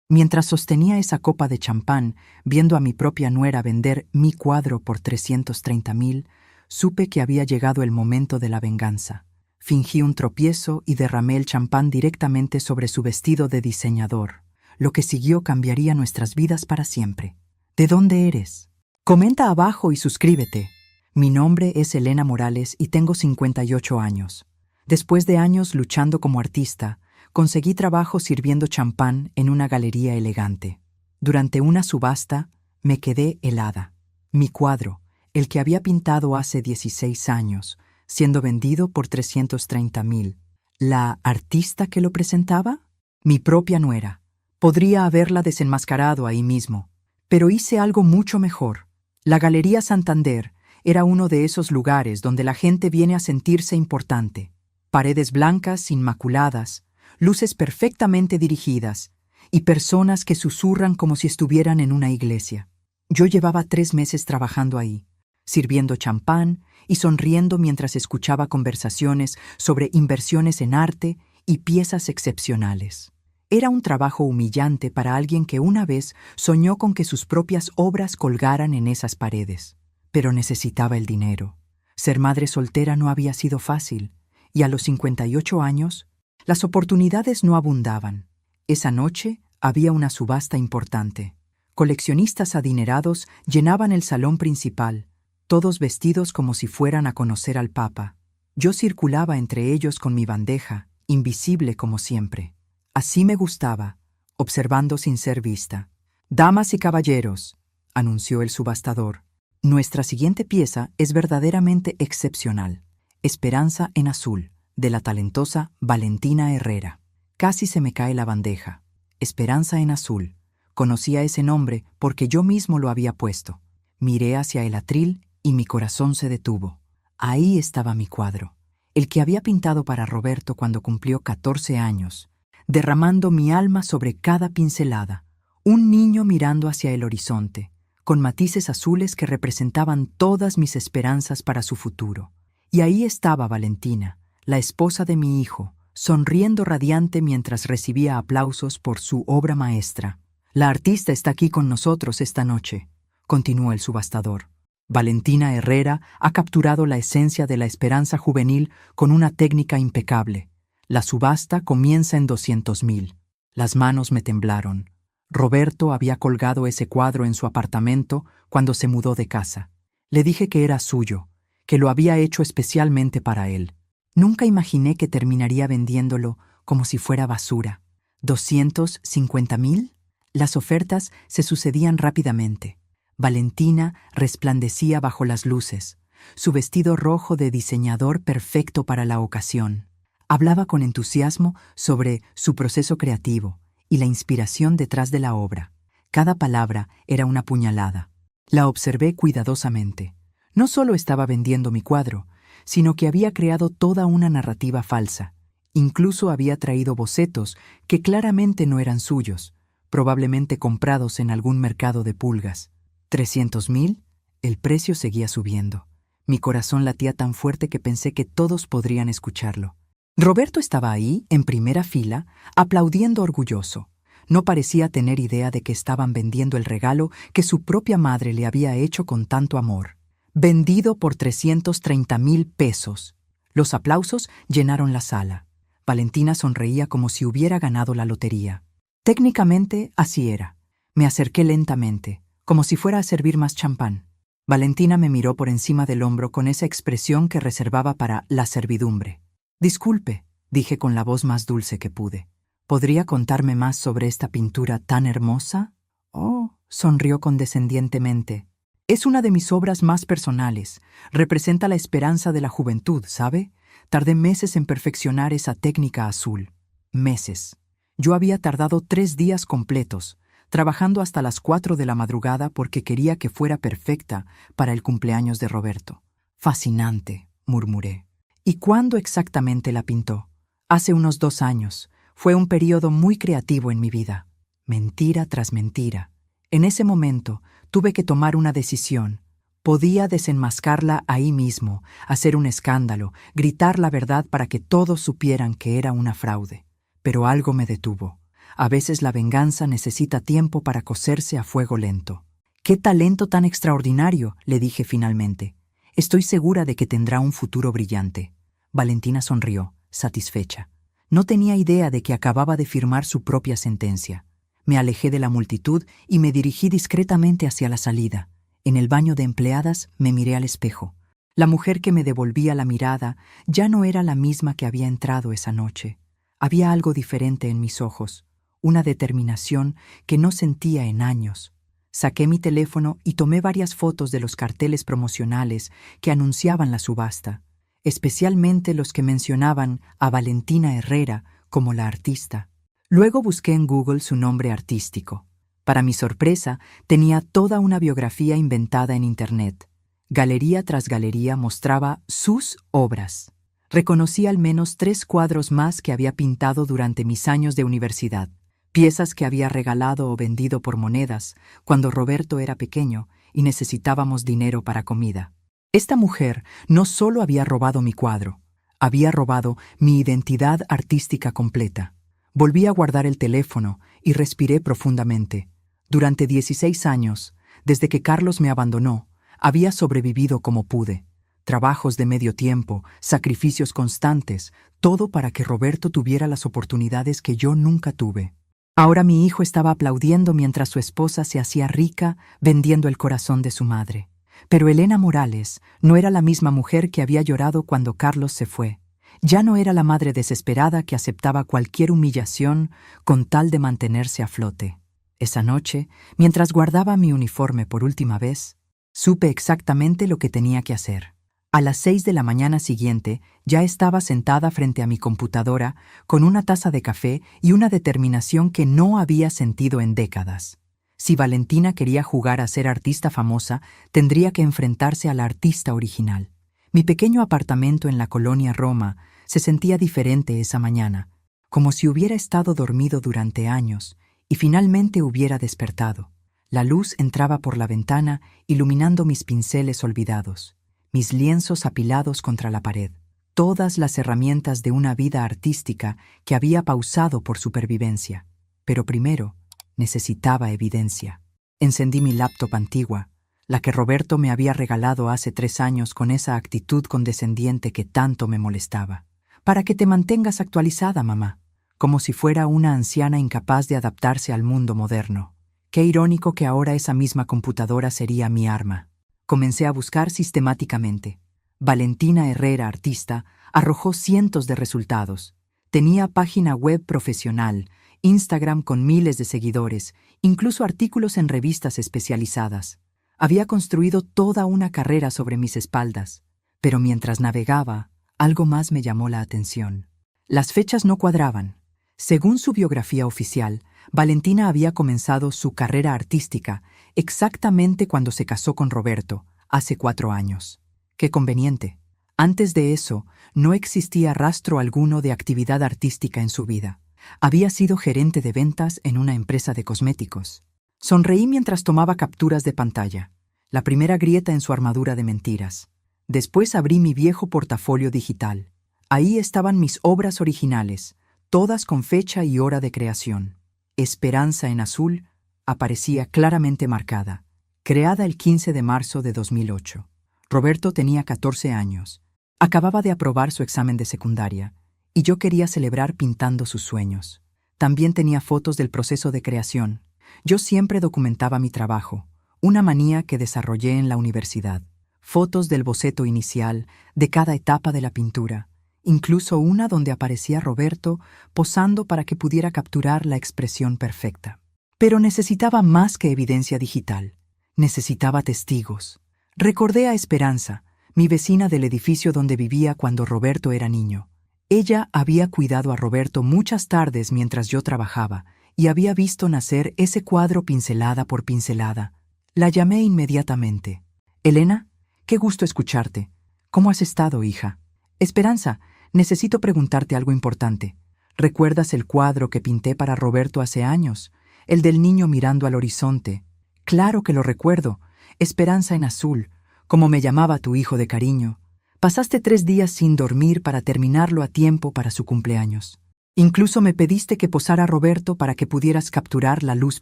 Mientras sostenía esa copa de champán, viendo a mi propia nuera vender mi cuadro por 330.000, supe que había llegado el momento de la venganza. Fingí un tropiezo y derramé el champán directamente sobre su vestido de diseñador. Lo que siguió cambiaría nuestras vidas para siempre. ¿De dónde eres? Comenta abajo y suscríbete. Mi nombre es Elena Morales y tengo 58 años. Después de años luchando como artista, conseguí trabajo sirviendo champán en una galería elegante. Durante una subasta, me quedé helada. Mi cuadro, el que había pintado hace 16 años, siendo vendido por 330.000. ¿La artista que lo presentaba? Mi propia nuera. Podría haberla desenmascarado ahí mismo. Pero hice algo mucho mejor. La Galería Santander era uno de esos lugares donde la gente viene a sentirse importante. Paredes blancas, inmaculadas, luces perfectamente dirigidas y personas que susurran como si estuvieran en una iglesia. Yo llevaba 3 meses trabajando ahí, sirviendo champán y sonriendo mientras escuchaba conversaciones sobre inversiones en arte y piezas excepcionales. Era un trabajo humillante para alguien que una vez soñó con que sus propias obras colgaran en esas paredes. Pero necesitaba el dinero. Ser madre soltera no había sido fácil, y a los 58 años, las oportunidades no abundaban. Esa noche había una subasta importante. Coleccionistas adinerados llenaban el salón principal, todos vestidos como si fueran a conocer al Papa. Yo circulaba entre ellos con mi bandeja, invisible como siempre. Así me gustaba, observando sin ser vista. «Damas y caballeros», anunció el subastador, «nuestra siguiente pieza es verdaderamente excepcional. Esperanza en azul, de la talentosa Valentina Herrera». Casi se me cae la bandeja. Esperanza en azul. Conocía ese nombre porque yo mismo lo había puesto. Miré hacia el atril y mi corazón se detuvo. Ahí estaba mi cuadro, el que había pintado para Roberto cuando cumplió 14 años, derramando mi alma sobre cada pincelada. Un niño mirando hacia el horizonte, con matices azules que representaban todas mis esperanzas para su futuro. Y ahí estaba Valentina, la esposa de mi hijo, sonriendo radiante mientras recibía aplausos por su obra maestra. «La artista está aquí con nosotros esta noche», continuó el subastador. «Valentina Herrera ha capturado la esencia de la esperanza juvenil con una técnica impecable. La subasta comienza en 200.000. Las manos me temblaron. Roberto había colgado ese cuadro en su apartamento cuando se mudó de casa. Le dije que era suyo, que lo había hecho especialmente para él. Nunca imaginé que terminaría vendiéndolo como si fuera basura. ¿250.000? Las ofertas se sucedían rápidamente. Valentina resplandecía bajo las luces, su vestido rojo de diseñador perfecto para la ocasión. Hablaba con entusiasmo sobre su proceso creativo y la inspiración detrás de la obra. Cada palabra era una puñalada. La observé cuidadosamente. No solo estaba vendiendo mi cuadro, sino que había creado toda una narrativa falsa. Incluso había traído bocetos que claramente no eran suyos, probablemente comprados en algún mercado de pulgas. 300.000, el precio seguía subiendo. Mi corazón latía tan fuerte que pensé que todos podrían escucharlo. Roberto estaba ahí, en primera fila, aplaudiendo orgulloso. No parecía tener idea de que estaban vendiendo el regalo que su propia madre le había hecho con tanto amor. Vendido por 330.000 pesos. Los aplausos llenaron la sala. Valentina sonreía como si hubiera ganado la lotería. Técnicamente, así era. Me acerqué lentamente, como si fuera a servir más champán. Valentina me miró por encima del hombro con esa expresión que reservaba para la servidumbre. «Disculpe», dije con la voz más dulce que pude. «¿Podría contarme más sobre esta pintura tan hermosa?» «Oh», sonrió condescendientemente. «Es una de mis obras más personales. Representa la esperanza de la juventud, ¿sabe? Tardé meses en perfeccionar esa técnica azul. Meses. Yo había tardado 3 días completos, trabajando hasta las 4 de la madrugada porque quería que fuera perfecta para el cumpleaños de Roberto». «Fascinante», murmuré. «¿Y cuándo exactamente la pintó?» «Hace unos 2 años. Fue un periodo muy creativo en mi vida». Mentira tras mentira. En ese momento tuve que tomar una decisión. Podía desenmascarla ahí mismo, hacer un escándalo, gritar la verdad para que todos supieran que era una fraude. Pero algo me detuvo. A veces la venganza necesita tiempo para cocerse a fuego lento. «¡Qué talento tan extraordinario!», le dije finalmente. «Estoy segura de que tendrá un futuro brillante». Valentina sonrió, satisfecha. No tenía idea de que acababa de firmar su propia sentencia. Me alejé de la multitud y me dirigí discretamente hacia la salida. En el baño de empleadas me miré al espejo. La mujer que me devolvía la mirada ya no era la misma que había entrado esa noche. Había algo diferente en mis ojos, una determinación que no sentía en años. Saqué mi teléfono y tomé varias fotos de los carteles promocionales que anunciaban la subasta, especialmente los que mencionaban a Valentina Herrera como la artista. Luego busqué en Google su nombre artístico. Para mi sorpresa, tenía toda una biografía inventada en Internet. Galería tras galería mostraba sus obras. Reconocí al menos 3 cuadros más que había pintado durante mis años de universidad, piezas que había regalado o vendido por monedas cuando Roberto era pequeño y necesitábamos dinero para comida. Esta mujer no solo había robado mi cuadro, había robado mi identidad artística completa. Volví a guardar el teléfono y respiré profundamente. Durante 16 años, desde que Carlos me abandonó, había sobrevivido como pude. Trabajos de medio tiempo, sacrificios constantes, todo para que Roberto tuviera las oportunidades que yo nunca tuve. Ahora mi hijo estaba aplaudiendo mientras su esposa se hacía rica vendiendo el corazón de su madre. Pero Elena Morales no era la misma mujer que había llorado cuando Carlos se fue. Ya no era la madre desesperada que aceptaba cualquier humillación con tal de mantenerse a flote. Esa noche, mientras guardaba mi uniforme por última vez, supe exactamente lo que tenía que hacer. A las 6 de la mañana siguiente ya estaba sentada frente a mi computadora con una taza de café y una determinación que no había sentido en décadas. Si Valentina quería jugar a ser artista famosa, tendría que enfrentarse a la artista original. Mi pequeño apartamento en la colonia Roma se sentía diferente esa mañana, como si hubiera estado dormido durante años y finalmente hubiera despertado. La luz entraba por la ventana, iluminando mis pinceles olvidados, mis lienzos apilados contra la pared, todas las herramientas de una vida artística que había pausado por supervivencia. Pero primero, necesitaba evidencia. Encendí mi laptop antigua, la que Roberto me había regalado hace 3 años con esa actitud condescendiente que tanto me molestaba. «Para que te mantengas actualizada, mamá», como si fuera una anciana incapaz de adaptarse al mundo moderno. Qué irónico que ahora esa misma computadora sería mi arma. Comencé a buscar sistemáticamente. Valentina Herrera, artista, arrojó cientos de resultados. Tenía página web profesional, Instagram con miles de seguidores, incluso artículos en revistas especializadas. Había construido toda una carrera sobre mis espaldas. Pero mientras navegaba, algo más me llamó la atención. Las fechas no cuadraban. Según su biografía oficial, Valentina había comenzado su carrera artística exactamente cuando se casó con Roberto, hace 4 años. Qué conveniente. Antes de eso, no existía rastro alguno de actividad artística en su vida. Había sido gerente de ventas en una empresa de cosméticos. Sonreí mientras tomaba capturas de pantalla, la primera grieta en su armadura de mentiras. Después abrí mi viejo portafolio digital. Ahí estaban mis obras originales, todas con fecha y hora de creación. Esperanza en azul aparecía claramente marcada, creada el 15 de marzo de 2008. Roberto tenía 14 años. Acababa de aprobar su examen de secundaria, y yo quería celebrar pintando sus sueños. También tenía fotos del proceso de creación. Yo siempre documentaba mi trabajo, una manía que desarrollé en la universidad. Fotos del boceto inicial, de cada etapa de la pintura, incluso una donde aparecía Roberto posando para que pudiera capturar la expresión perfecta. Pero necesitaba más que evidencia digital. Necesitaba testigos. Recordé a Esperanza, mi vecina del edificio donde vivía cuando Roberto era niño. Ella había cuidado a Roberto muchas tardes mientras yo trabajaba y había visto nacer ese cuadro pincelada por pincelada. La llamé inmediatamente. «Elena, qué gusto escucharte. ¿Cómo has estado, hija?» «Esperanza, necesito preguntarte algo importante. ¿Recuerdas el cuadro que pinté para Roberto hace años? El del niño mirando al horizonte». «Claro que lo recuerdo. Esperanza en azul, como me llamaba tu hijo de cariño. Pasaste 3 días sin dormir para terminarlo a tiempo para su cumpleaños». Incluso me pediste que posara a Roberto para que pudieras capturar la luz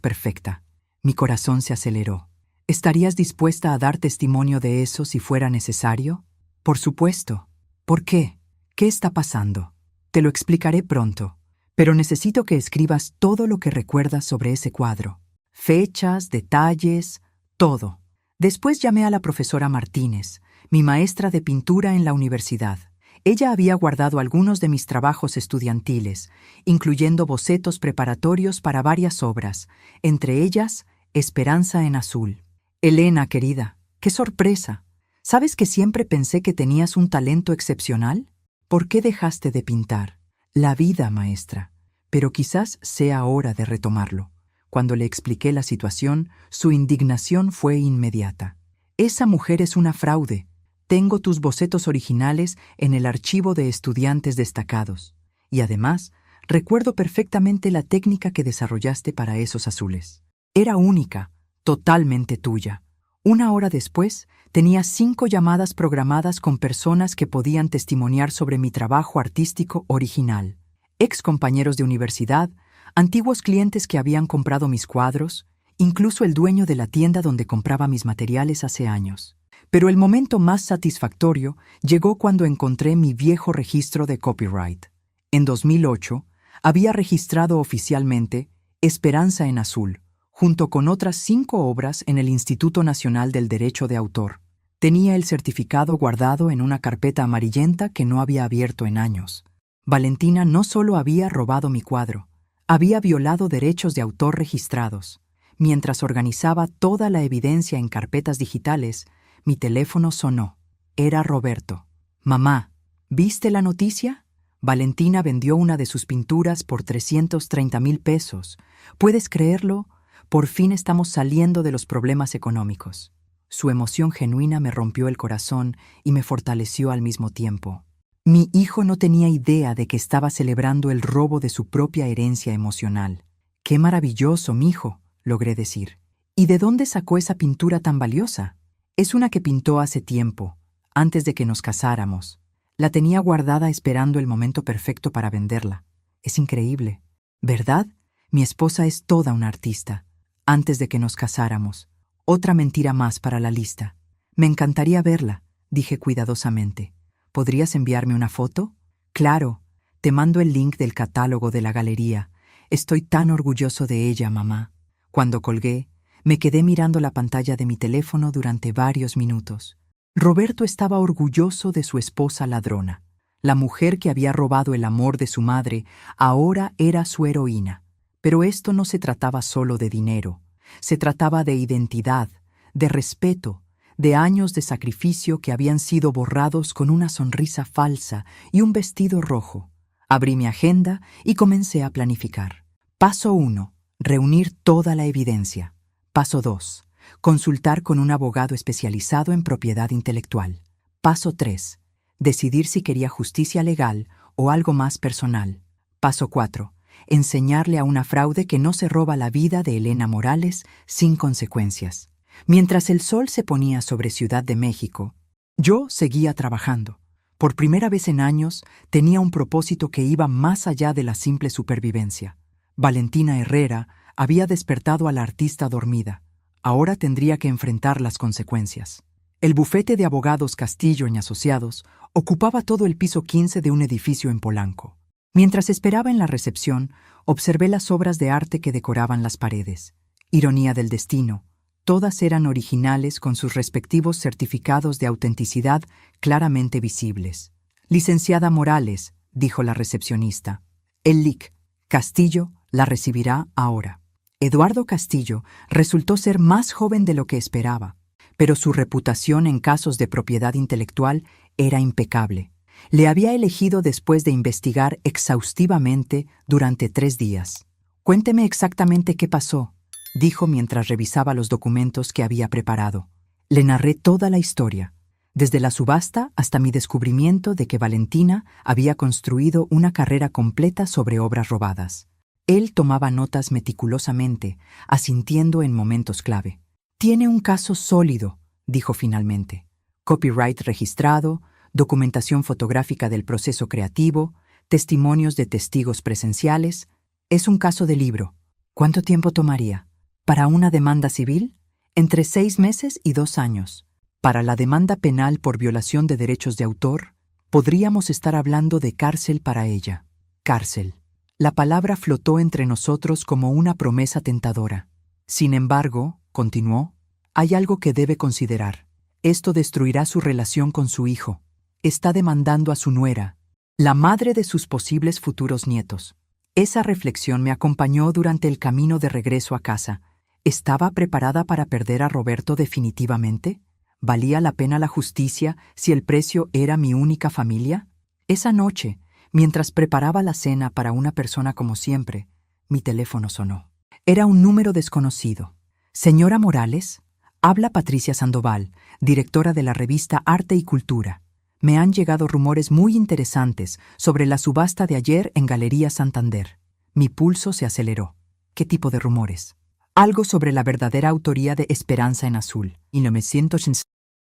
perfecta. Mi corazón se aceleró. ¿Estarías dispuesta a dar testimonio de eso si fuera necesario? Por supuesto. ¿Por qué? ¿Qué está pasando? Te lo explicaré pronto, pero necesito que escribas todo lo que recuerdas sobre ese cuadro. Fechas, detalles, todo. Después llamé a la profesora Martínez, mi maestra de pintura en la universidad. Ella había guardado algunos de mis trabajos estudiantiles, incluyendo bocetos preparatorios para varias obras, entre ellas Esperanza en Azul. Elena, querida, qué sorpresa. ¿Sabes que siempre pensé que tenías un talento excepcional? ¿Por qué dejaste de pintar? La vida, maestra. Pero quizás sea hora de retomarlo. Cuando le expliqué la situación, su indignación fue inmediata. Esa mujer es una fraude. Tengo tus bocetos originales en el archivo de estudiantes destacados. Y además, recuerdo perfectamente la técnica que desarrollaste para esos azules. Era única, totalmente tuya. Una hora después, tenía 5 llamadas programadas con personas que podían testimoniar sobre mi trabajo artístico original. Ex compañeros de universidad, antiguos clientes que habían comprado mis cuadros, incluso el dueño de la tienda donde compraba mis materiales hace años. Pero el momento más satisfactorio llegó cuando encontré mi viejo registro de copyright. En 2008, había registrado oficialmente Esperanza en Azul, junto con otras 5 obras en el Instituto Nacional del Derecho de Autor. Tenía el certificado guardado en una carpeta amarillenta que no había abierto en años. Valentina no solo había robado mi cuadro, había violado derechos de autor registrados. Mientras organizaba toda la evidencia en carpetas digitales, mi teléfono sonó. Era Roberto. Mamá, ¿viste la noticia? Valentina vendió una de sus pinturas por 330,000 pesos. ¿Puedes creerlo? Por fin estamos saliendo de los problemas económicos. Su emoción genuina me rompió el corazón y me fortaleció al mismo tiempo. Mi hijo no tenía idea de que estaba celebrando el robo de su propia herencia emocional. ¡Qué maravilloso, mijo!, logré decir. ¿Y de dónde sacó esa pintura tan valiosa? Es una que pintó hace tiempo, antes de que nos casáramos. La tenía guardada esperando el momento perfecto para venderla. Es increíble, ¿verdad? Mi esposa es toda una artista. Antes de que nos casáramos. Otra mentira más para la lista. Me encantaría verla, dije cuidadosamente. ¿Podrías enviarme una foto? Claro, te mando el link del catálogo de la galería. Estoy tan orgulloso de ella, mamá. Cuando colgué, me quedé mirando la pantalla de mi teléfono durante varios minutos. Roberto estaba orgulloso de su esposa ladrona. La mujer que había robado el amor de su madre ahora era su heroína. Pero esto no se trataba solo de dinero. Se trataba de identidad, de respeto, de años de sacrificio que habían sido borrados con una sonrisa falsa y un vestido rojo. Abrí mi agenda y comencé a planificar. Paso 1. Reunir toda la evidencia. Paso 2. Consultar con un abogado especializado en propiedad intelectual. Paso 3. Decidir si quería justicia legal o algo más personal. Paso 4. Enseñarle a una fraude que no se roba la vida de Elena Morales sin consecuencias. Mientras el sol se ponía sobre Ciudad de México, yo seguía trabajando. Por primera vez en años, tenía un propósito que iba más allá de la simple supervivencia. Valentina Herrera había despertado a la artista dormida. Ahora tendría que enfrentar las consecuencias. El bufete de abogados Castillo y Asociados ocupaba todo el piso 15 de un edificio en Polanco. Mientras esperaba en la recepción, observé las obras de arte que decoraban las paredes. Ironía del destino. Todas eran originales con sus respectivos certificados de autenticidad claramente visibles. Licenciada Morales, dijo la recepcionista. El Lic. Castillo la recibirá ahora. Eduardo Castillo resultó ser más joven de lo que esperaba, pero su reputación en casos de propiedad intelectual era impecable. Le había elegido después de investigar exhaustivamente durante 3 días. Cuénteme exactamente qué pasó, dijo mientras revisaba los documentos que había preparado. Le narré toda la historia, desde la subasta hasta mi descubrimiento de que Valentina había construido una carrera completa sobre obras robadas. Él tomaba notas meticulosamente, asintiendo en momentos clave. Tiene un caso sólido, dijo finalmente. Copyright registrado, documentación fotográfica del proceso creativo, testimonios de testigos presenciales. Es un caso de libro. ¿Cuánto tiempo tomaría? ¿Para una demanda civil? Entre 6 meses y 2 años. Para la demanda penal por violación de derechos de autor, podríamos estar hablando de cárcel para ella. Cárcel. La palabra flotó entre nosotros como una promesa tentadora. Sin embargo, continuó, hay algo que debe considerar. Esto destruirá su relación con su hijo. Está demandando a su nuera, la madre de sus posibles futuros nietos. Esa reflexión me acompañó durante el camino de regreso a casa. ¿Estaba preparada para perder a Roberto definitivamente? ¿Valía la pena la justicia si el precio era mi única familia? Esa noche, mientras preparaba la cena para una persona como siempre, mi teléfono sonó. Era un número desconocido. Señora Morales, habla Patricia Sandoval, directora de la revista Arte y Cultura. Me han llegado rumores muy interesantes sobre la subasta de ayer en Galería Santander. Mi pulso se aceleró. ¿Qué tipo de rumores? Algo sobre la verdadera autoría de Esperanza en Azul. Y no me siento...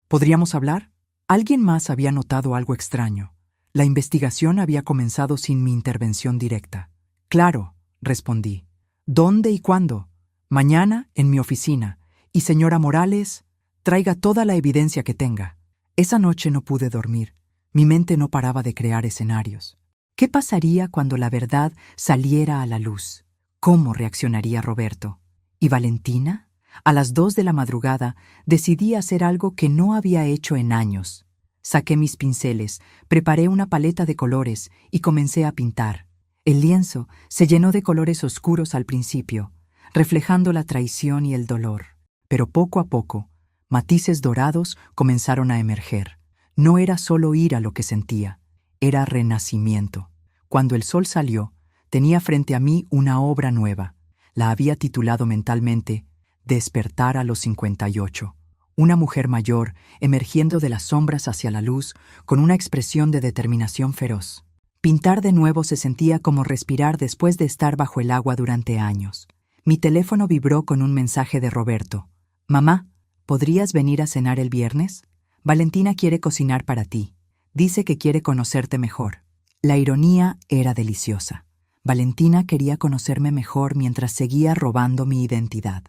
¿Podríamos hablar? Alguien más había notado algo extraño. La investigación había comenzado sin mi intervención directa. Claro, respondí. ¿Dónde y cuándo? Mañana, en mi oficina. Y señora Morales, traiga toda la evidencia que tenga. Esa noche no pude dormir. Mi mente no paraba de crear escenarios. ¿Qué pasaría cuando la verdad saliera a la luz? ¿Cómo reaccionaría Roberto? ¿Y Valentina? A las 2 de la madrugada decidí hacer algo que no había hecho en años. Saqué mis pinceles, preparé una paleta de colores y comencé a pintar. El lienzo se llenó de colores oscuros al principio, reflejando la traición y el dolor. Pero poco a poco, matices dorados comenzaron a emerger. No era solo ira lo que sentía, era renacimiento. Cuando el sol salió, tenía frente a mí una obra nueva. La había titulado mentalmente Despertar a los 58. Una mujer mayor emergiendo de las sombras hacia la luz con una expresión de determinación feroz. Pintar de nuevo se sentía como respirar después de estar bajo el agua durante años. Mi teléfono vibró con un mensaje de Roberto. Mamá, ¿podrías venir a cenar el viernes? Valentina quiere cocinar para ti. Dice que quiere conocerte mejor. La ironía era deliciosa. Valentina quería conocerme mejor mientras seguía robando mi identidad.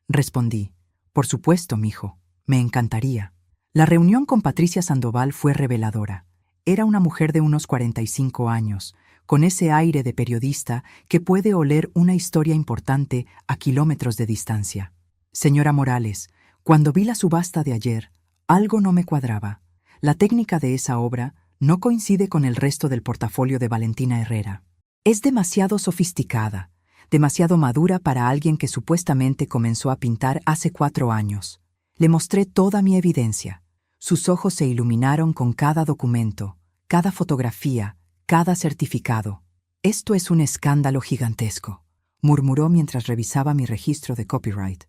Respondí, por supuesto, mijo, me encantaría. La reunión con Patricia Sandoval fue reveladora. Era una mujer de unos 45 años, con ese aire de periodista que puede oler una historia importante a kilómetros de distancia. Señora Morales, cuando vi la subasta de ayer, algo no me cuadraba. La técnica de esa obra no coincide con el resto del portafolio de Valentina Herrera. Es demasiado sofisticada, demasiado madura para alguien que supuestamente comenzó a pintar hace 4 años. Le mostré toda mi evidencia. Sus ojos se iluminaron con cada documento, cada fotografía, cada certificado. Esto es un escándalo gigantesco, murmuró mientras revisaba mi registro de copyright.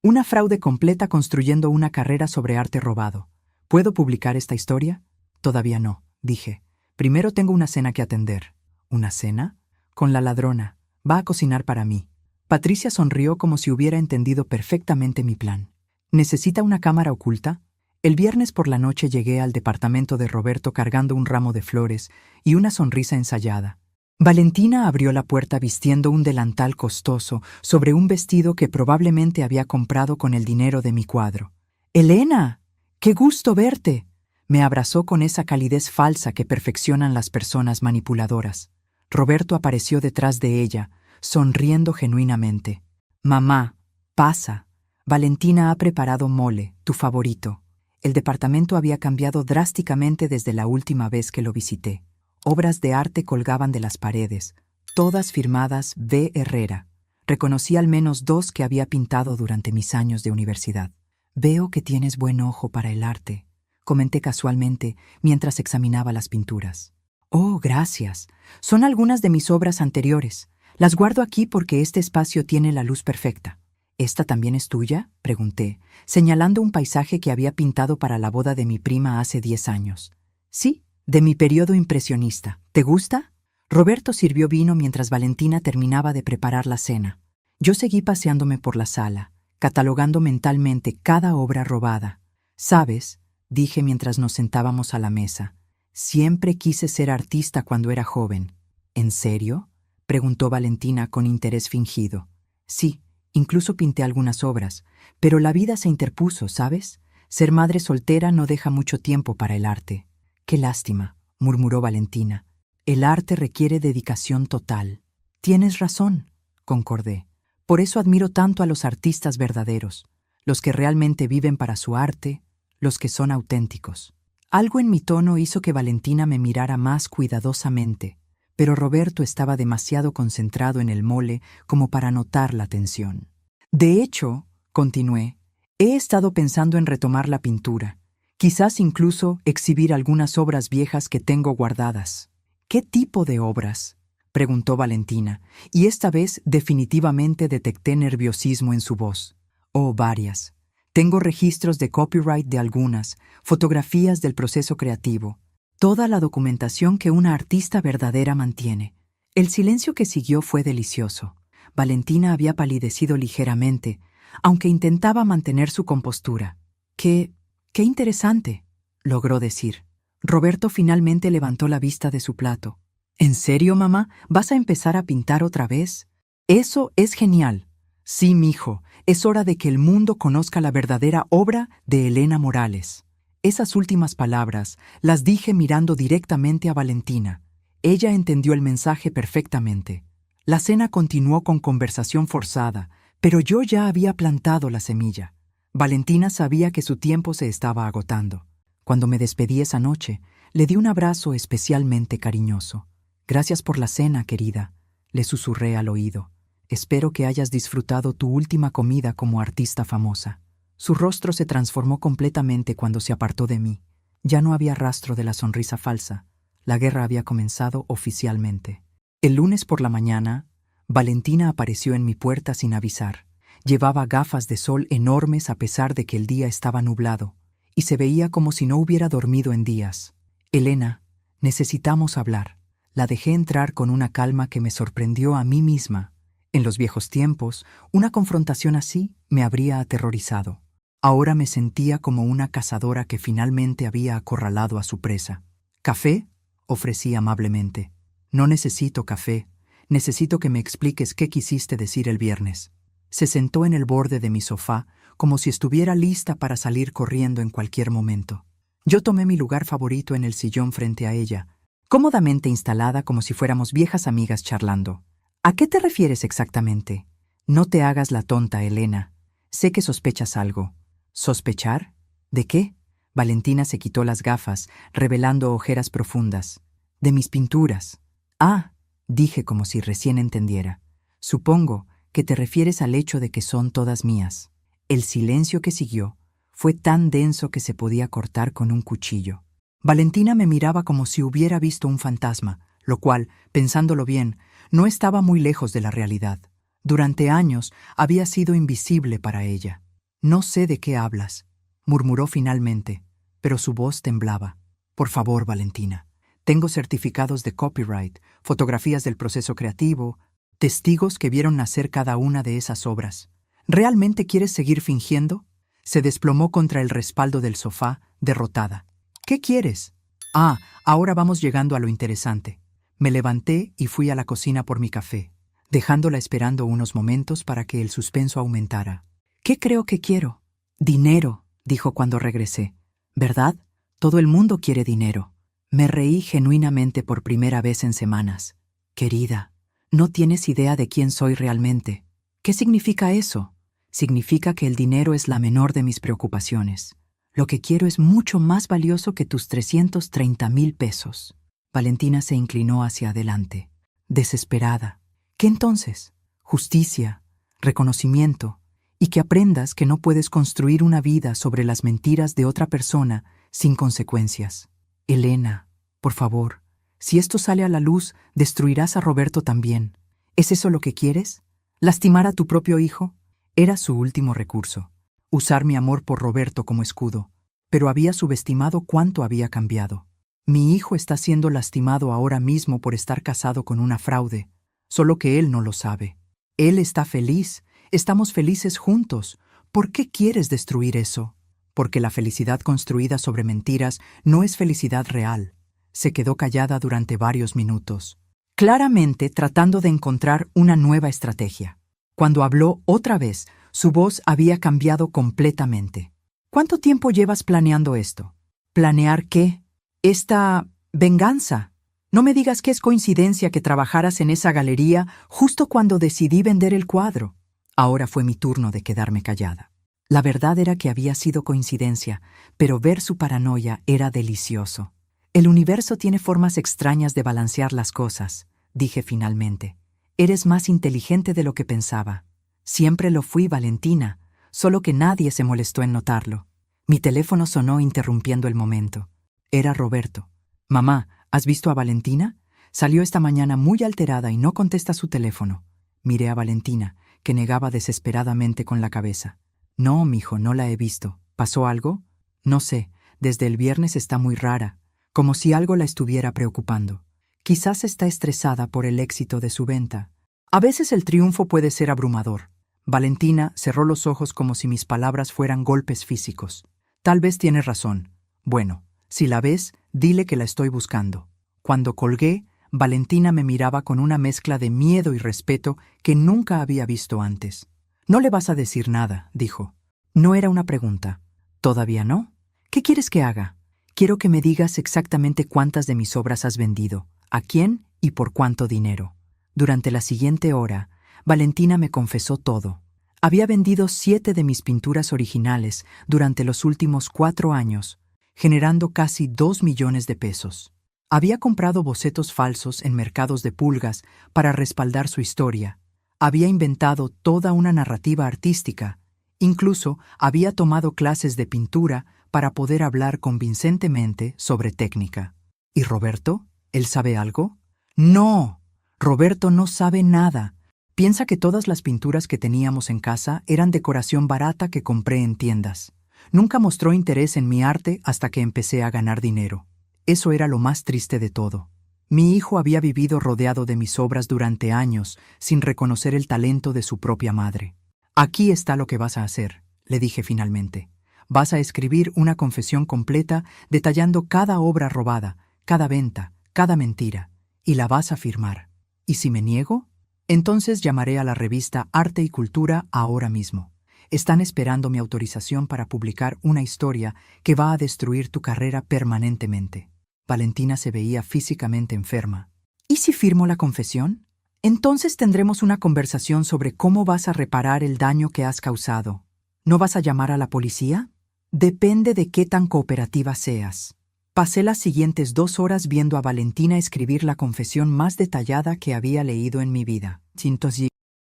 Una fraude completa construyendo una carrera sobre arte robado. ¿Puedo publicar esta historia? Todavía no, dije. Primero tengo una cena que atender. ¿Una cena? Con la ladrona. Va a cocinar para mí. Patricia sonrió como si hubiera entendido perfectamente mi plan. ¿Necesita una cámara oculta? El viernes por la noche llegué al departamento de Roberto cargando un ramo de flores y una sonrisa ensayada. Valentina abrió la puerta vistiendo un delantal costoso sobre un vestido que probablemente había comprado con el dinero de mi cuadro. «¡Elena! ¡Qué gusto verte!». Me abrazó con esa calidez falsa que perfeccionan las personas manipuladoras. Roberto apareció detrás de ella, sonriendo genuinamente. «Mamá, pasa. Valentina ha preparado mole, tu favorito». El departamento había cambiado drásticamente desde la última vez que lo visité. Obras de arte colgaban de las paredes, todas firmadas B. Herrera. Reconocí al menos 2 que había pintado durante mis años de universidad. «Veo que tienes buen ojo para el arte», comenté casualmente mientras examinaba las pinturas. «Oh, gracias. Son algunas de mis obras anteriores. Las guardo aquí porque este espacio tiene la luz perfecta». «¿Esta también es tuya?», pregunté, señalando un paisaje que había pintado para la boda de mi prima hace 10 años. «Sí, de mi periodo impresionista. ¿Te gusta?». Roberto sirvió vino mientras Valentina terminaba de preparar la cena. Yo seguí paseándome por la sala, catalogando mentalmente cada obra robada. «¿Sabes?», dije mientras nos sentábamos a la mesa, Siempre quise ser artista cuando era joven. ¿En serio?, preguntó Valentina con interés fingido. Sí, incluso pinté algunas obras, pero la vida se interpuso, ¿sabes? Ser madre soltera no deja mucho tiempo para el arte. Qué lástima, murmuró Valentina. El arte requiere dedicación total. Tienes razón, concordé. Por eso admiro tanto a los artistas verdaderos, los que realmente viven para su arte, los que son auténticos. Algo en mi tono hizo que Valentina me mirara más cuidadosamente, pero Roberto estaba demasiado concentrado en el mole como para notar la tensión. De hecho, continué, he estado pensando en retomar la pintura, quizás incluso exhibir algunas obras viejas que tengo guardadas. ¿Qué tipo de obras?, preguntó Valentina, y esta vez definitivamente detecté nerviosismo en su voz. Oh, varias. Tengo registros de copyright de algunas, fotografías del proceso creativo, toda la documentación que una artista verdadera mantiene. El silencio que siguió fue delicioso. Valentina había palidecido ligeramente, aunque intentaba mantener su compostura. ¡Qué interesante!, logró decir. Roberto finalmente levantó la vista de su plato. ¿En serio, mamá? ¿Vas a empezar a pintar otra vez? Eso es genial. Sí, mijo, es hora de que el mundo conozca la verdadera obra de Elena Morales. Esas últimas palabras las dije mirando directamente a Valentina. Ella entendió el mensaje perfectamente. La cena continuó con conversación forzada, pero yo ya había plantado la semilla. Valentina sabía que su tiempo se estaba agotando. Cuando me despedí esa noche, le di un abrazo especialmente cariñoso. Gracias por la cena, querida, le susurré al oído. Espero que hayas disfrutado tu última comida como artista famosa. Su rostro se transformó completamente cuando se apartó de mí. Ya no había rastro de la sonrisa falsa. La guerra había comenzado oficialmente. El lunes por la mañana, Valentina apareció en mi puerta sin avisar. Llevaba gafas de sol enormes a pesar de que el día estaba nublado, y se veía como si no hubiera dormido en días. Elena, necesitamos hablar. La dejé entrar con una calma que me sorprendió a mí misma. En los viejos tiempos, una confrontación así me habría aterrorizado. Ahora me sentía como una cazadora que finalmente había acorralado a su presa. ¿Café?, ofrecí amablemente. No necesito café. Necesito que me expliques qué quisiste decir el viernes. Se sentó en el borde de mi sofá, como si estuviera lista para salir corriendo en cualquier momento. Yo tomé mi lugar favorito en el sillón frente a ella, cómodamente instalada como si fuéramos viejas amigas charlando. ¿A qué te refieres exactamente? No te hagas la tonta, Elena. Sé que sospechas algo. ¿Sospechar? ¿De qué? Valentina se quitó las gafas, revelando ojeras profundas. De mis pinturas. Ah, dije como si recién entendiera. Supongo que te refieres al hecho de que son todas mías. El silencio que siguió fue tan denso que se podía cortar con un cuchillo. Valentina me miraba como si hubiera visto un fantasma, lo cual, pensándolo bien, no estaba muy lejos de la realidad. Durante años había sido invisible para ella. No sé de qué hablas, murmuró finalmente, pero su voz temblaba. Por favor, Valentina. Tengo certificados de copyright, fotografías del proceso creativo, testigos que vieron nacer cada una de esas obras. ¿Realmente quieres seguir fingiendo? Se desplomó contra el respaldo del sofá, derrotada. ¿Qué quieres? Ah, ahora vamos llegando a lo interesante. Me levanté y fui a la cocina por mi café, dejándola esperando unos momentos para que el suspenso aumentara. ¿Qué creo que quiero? Dinero, dijo cuando regresé. ¿Verdad? Todo el mundo quiere dinero. Me reí genuinamente por primera vez en semanas. Querida, no tienes idea de quién soy realmente. ¿Qué significa eso? Significa que el dinero es la menor de mis preocupaciones. Lo que quiero es mucho más valioso que tus 330,000 pesos. Valentina se inclinó hacia adelante, desesperada. ¿Qué entonces? Justicia, reconocimiento, y que aprendas que no puedes construir una vida sobre las mentiras de otra persona sin consecuencias. Elena, por favor, si esto sale a la luz, destruirás a Roberto también. ¿Es eso lo que quieres? ¿Lastimar a tu propio hijo? Era su último recurso. Usar mi amor por Roberto como escudo, pero había subestimado cuánto había cambiado. Mi hijo está siendo lastimado ahora mismo por estar casado con una fraude, solo que él no lo sabe. Él está feliz, estamos felices juntos. ¿Por qué quieres destruir eso? Porque la felicidad construida sobre mentiras no es felicidad real. Se quedó callada durante varios minutos, claramente tratando de encontrar una nueva estrategia. Cuando habló otra vez, su voz había cambiado completamente. ¿Cuánto tiempo llevas planeando esto? ¿Planear qué? Esta venganza. No me digas que es coincidencia que trabajaras en esa galería justo cuando decidí vender el cuadro. Ahora fue mi turno de quedarme callada. La verdad era que había sido coincidencia, pero ver su paranoia era delicioso. El universo tiene formas extrañas de balancear las cosas, dije finalmente. Eres más inteligente de lo que pensaba. Siempre lo fui, Valentina, solo que nadie se molestó en notarlo. Mi teléfono sonó interrumpiendo el momento. Era Roberto. Mamá, ¿has visto a Valentina? Salió esta mañana muy alterada y no contesta su teléfono. Miré a Valentina, que negaba desesperadamente con la cabeza. No, mijo, no la he visto. ¿Pasó algo? No sé, desde el viernes está muy rara, como si algo la estuviera preocupando. Quizás está estresada por el éxito de su venta. A veces el triunfo puede ser abrumador. Valentina cerró los ojos como si mis palabras fueran golpes físicos. Tal vez tienes razón. Bueno, si la ves, dile que la estoy buscando. Cuando colgué, Valentina me miraba con una mezcla de miedo y respeto que nunca había visto antes. No le vas a decir nada, dijo. No era una pregunta. ¿Todavía no? ¿Qué quieres que haga? Quiero que me digas exactamente cuántas de mis obras has vendido, a quién y por cuánto dinero. Durante la siguiente hora, Valentina me confesó todo. Había vendido 7 de mis pinturas originales durante los últimos 4 años, generando casi 2 millones de pesos. Había comprado bocetos falsos en mercados de pulgas para respaldar su historia. Había inventado toda una narrativa artística. Incluso había tomado clases de pintura para poder hablar convincentemente sobre técnica. ¿Y Roberto? ¿Él sabe algo? ¡No! Roberto no sabe nada. Piensa que todas las pinturas que teníamos en casa eran decoración barata que compré en tiendas. Nunca mostró interés en mi arte hasta que empecé a ganar dinero. Eso era lo más triste de todo. Mi hijo había vivido rodeado de mis obras durante años, sin reconocer el talento de su propia madre. Aquí está lo que vas a hacer, le dije finalmente. Vas a escribir una confesión completa detallando cada obra robada, cada venta, cada mentira, y la vas a firmar. ¿Y si me niego? Entonces llamaré a la revista Arte y Cultura ahora mismo. Están esperando mi autorización para publicar una historia que va a destruir tu carrera permanentemente. Valentina se veía físicamente enferma. ¿Y si firmo la confesión? Entonces tendremos una conversación sobre cómo vas a reparar el daño que has causado. ¿No vas a llamar a la policía? Depende de qué tan cooperativa seas. Pasé las siguientes 2 horas viendo a Valentina escribir la confesión más detallada que había leído en mi vida.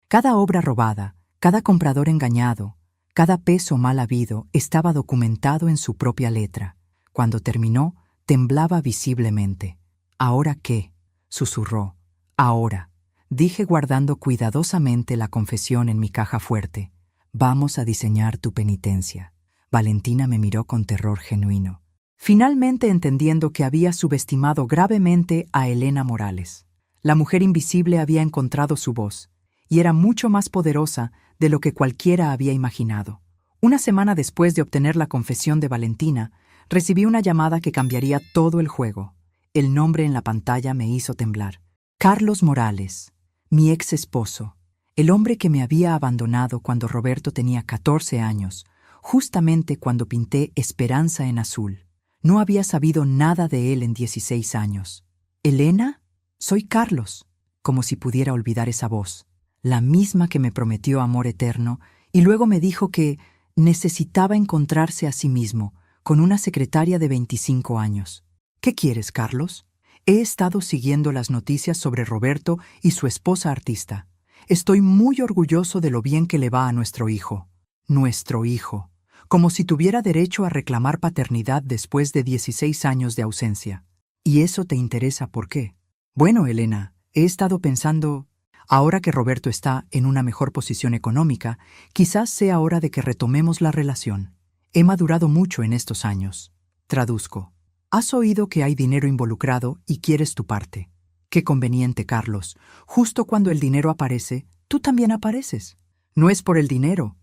Cada obra robada, cada comprador engañado, cada peso mal habido estaba documentado en su propia letra. Cuando terminó, temblaba visiblemente. ¿Ahora qué?, susurró. Ahora, dije guardando cuidadosamente la confesión en mi caja fuerte. Vamos a diseñar tu penitencia. Valentina me miró con terror genuino, finalmente entendiendo que había subestimado gravemente a Elena Morales. La mujer invisible había encontrado su voz, y era mucho más poderosa de lo que cualquiera había imaginado. Una semana después de obtener la confesión de Valentina, recibí una llamada que cambiaría todo el juego. El nombre en la pantalla me hizo temblar. Carlos Morales, mi ex esposo, el hombre que me había abandonado cuando Roberto tenía 14 años, justamente cuando pinté Esperanza en azul. No había sabido nada de él en 16 años. ¿Elena? Soy Carlos. Como si pudiera olvidar esa voz, la misma que me prometió amor eterno, y luego me dijo que necesitaba encontrarse a sí mismo, con una secretaria de 25 años. ¿Qué quieres, Carlos? He estado siguiendo las noticias sobre Roberto y su esposa artista. Estoy muy orgulloso de lo bien que le va a nuestro hijo. Nuestro hijo. Como si tuviera derecho a reclamar paternidad después de 16 años de ausencia. ¿Y eso te interesa por qué? Bueno, Elena, he estado pensando, ahora que Roberto está en una mejor posición económica, quizás sea hora de que retomemos la relación. He madurado mucho en estos años. Traduzco. Has oído que hay dinero involucrado y quieres tu parte. Qué conveniente, Carlos. Justo cuando el dinero aparece, tú también apareces. No es por el dinero.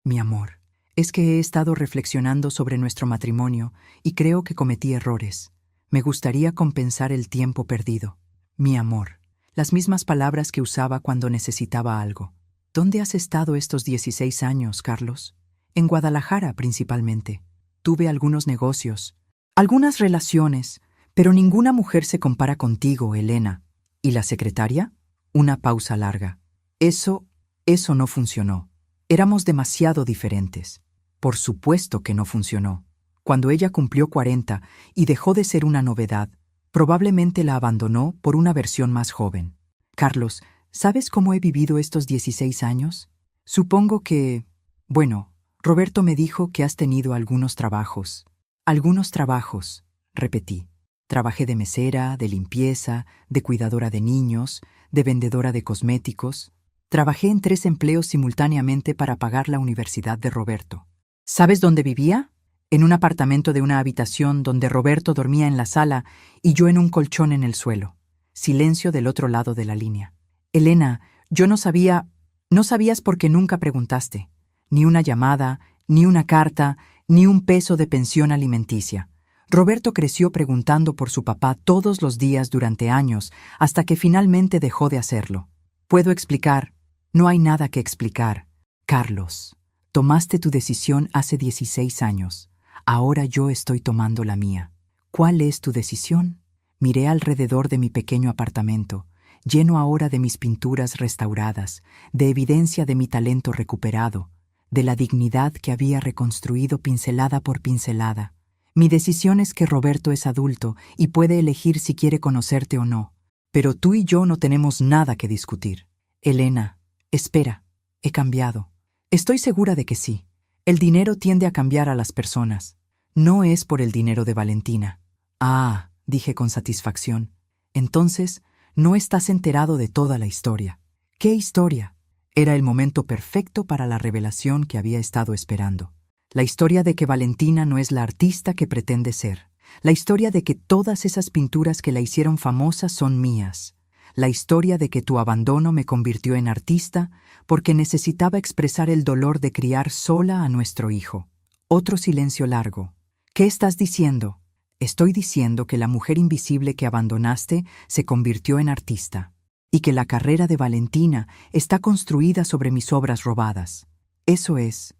Mi amor, es que he estado reflexionando sobre nuestro matrimonio y creo que cometí errores. Me gustaría compensar el tiempo perdido. Mi amor. Las mismas palabras que usaba cuando necesitaba algo. ¿Dónde has estado estos 16 años, Carlos? En Guadalajara, principalmente. Tuve algunos negocios, algunas relaciones, pero ninguna mujer se compara contigo, Elena. ¿Y la secretaria? Una pausa larga. Eso no funcionó. Éramos demasiado diferentes. Por supuesto que no funcionó. Cuando ella cumplió 40 y dejó de ser una novedad, probablemente la abandonó por una versión más joven. Carlos, ¿sabes cómo he vivido estos 16 años? Supongo que... Bueno, Roberto me dijo que has tenido algunos trabajos. Algunos trabajos, repetí. Trabajé de mesera, de limpieza, de cuidadora de niños, de vendedora de cosméticos. Trabajé en 3 empleos simultáneamente para pagar la universidad de Roberto. ¿Sabes dónde vivía? En un apartamento de una habitación donde Roberto dormía en la sala y yo en un colchón en el suelo. Silencio del otro lado de la línea. Elena, yo no sabía... No sabías porque nunca preguntaste. Ni una llamada, ni una carta, ni un peso de pensión alimenticia. Roberto creció preguntando por su papá todos los días durante años, hasta que finalmente dejó de hacerlo. Puedo explicar. No hay nada que explicar. Carlos, tomaste tu decisión hace 16 años. Ahora yo estoy tomando la mía. ¿Cuál es tu decisión? Miré alrededor de mi pequeño apartamento, lleno ahora de mis pinturas restauradas, de evidencia de mi talento recuperado, de la dignidad que había reconstruido pincelada por pincelada. Mi decisión es que Roberto es adulto y puede elegir si quiere conocerte o no. Pero tú y yo no tenemos nada que discutir. Elena, espera, he cambiado. Estoy segura de que sí. El dinero tiende a cambiar a las personas. No es por el dinero de Valentina. Ah, dije con satisfacción. Entonces, no estás enterado de toda la historia. ¿Qué historia? Era el momento perfecto para la revelación que había estado esperando. La historia de que Valentina no es la artista que pretende ser. La historia de que todas esas pinturas que la hicieron famosa son mías. La historia de que tu abandono me convirtió en artista porque necesitaba expresar el dolor de criar sola a nuestro hijo. Otro silencio largo. ¿Qué estás diciendo? Estoy diciendo que la mujer invisible que abandonaste se convirtió en artista y que la carrera de Valentina está construida sobre mis obras robadas. Eso es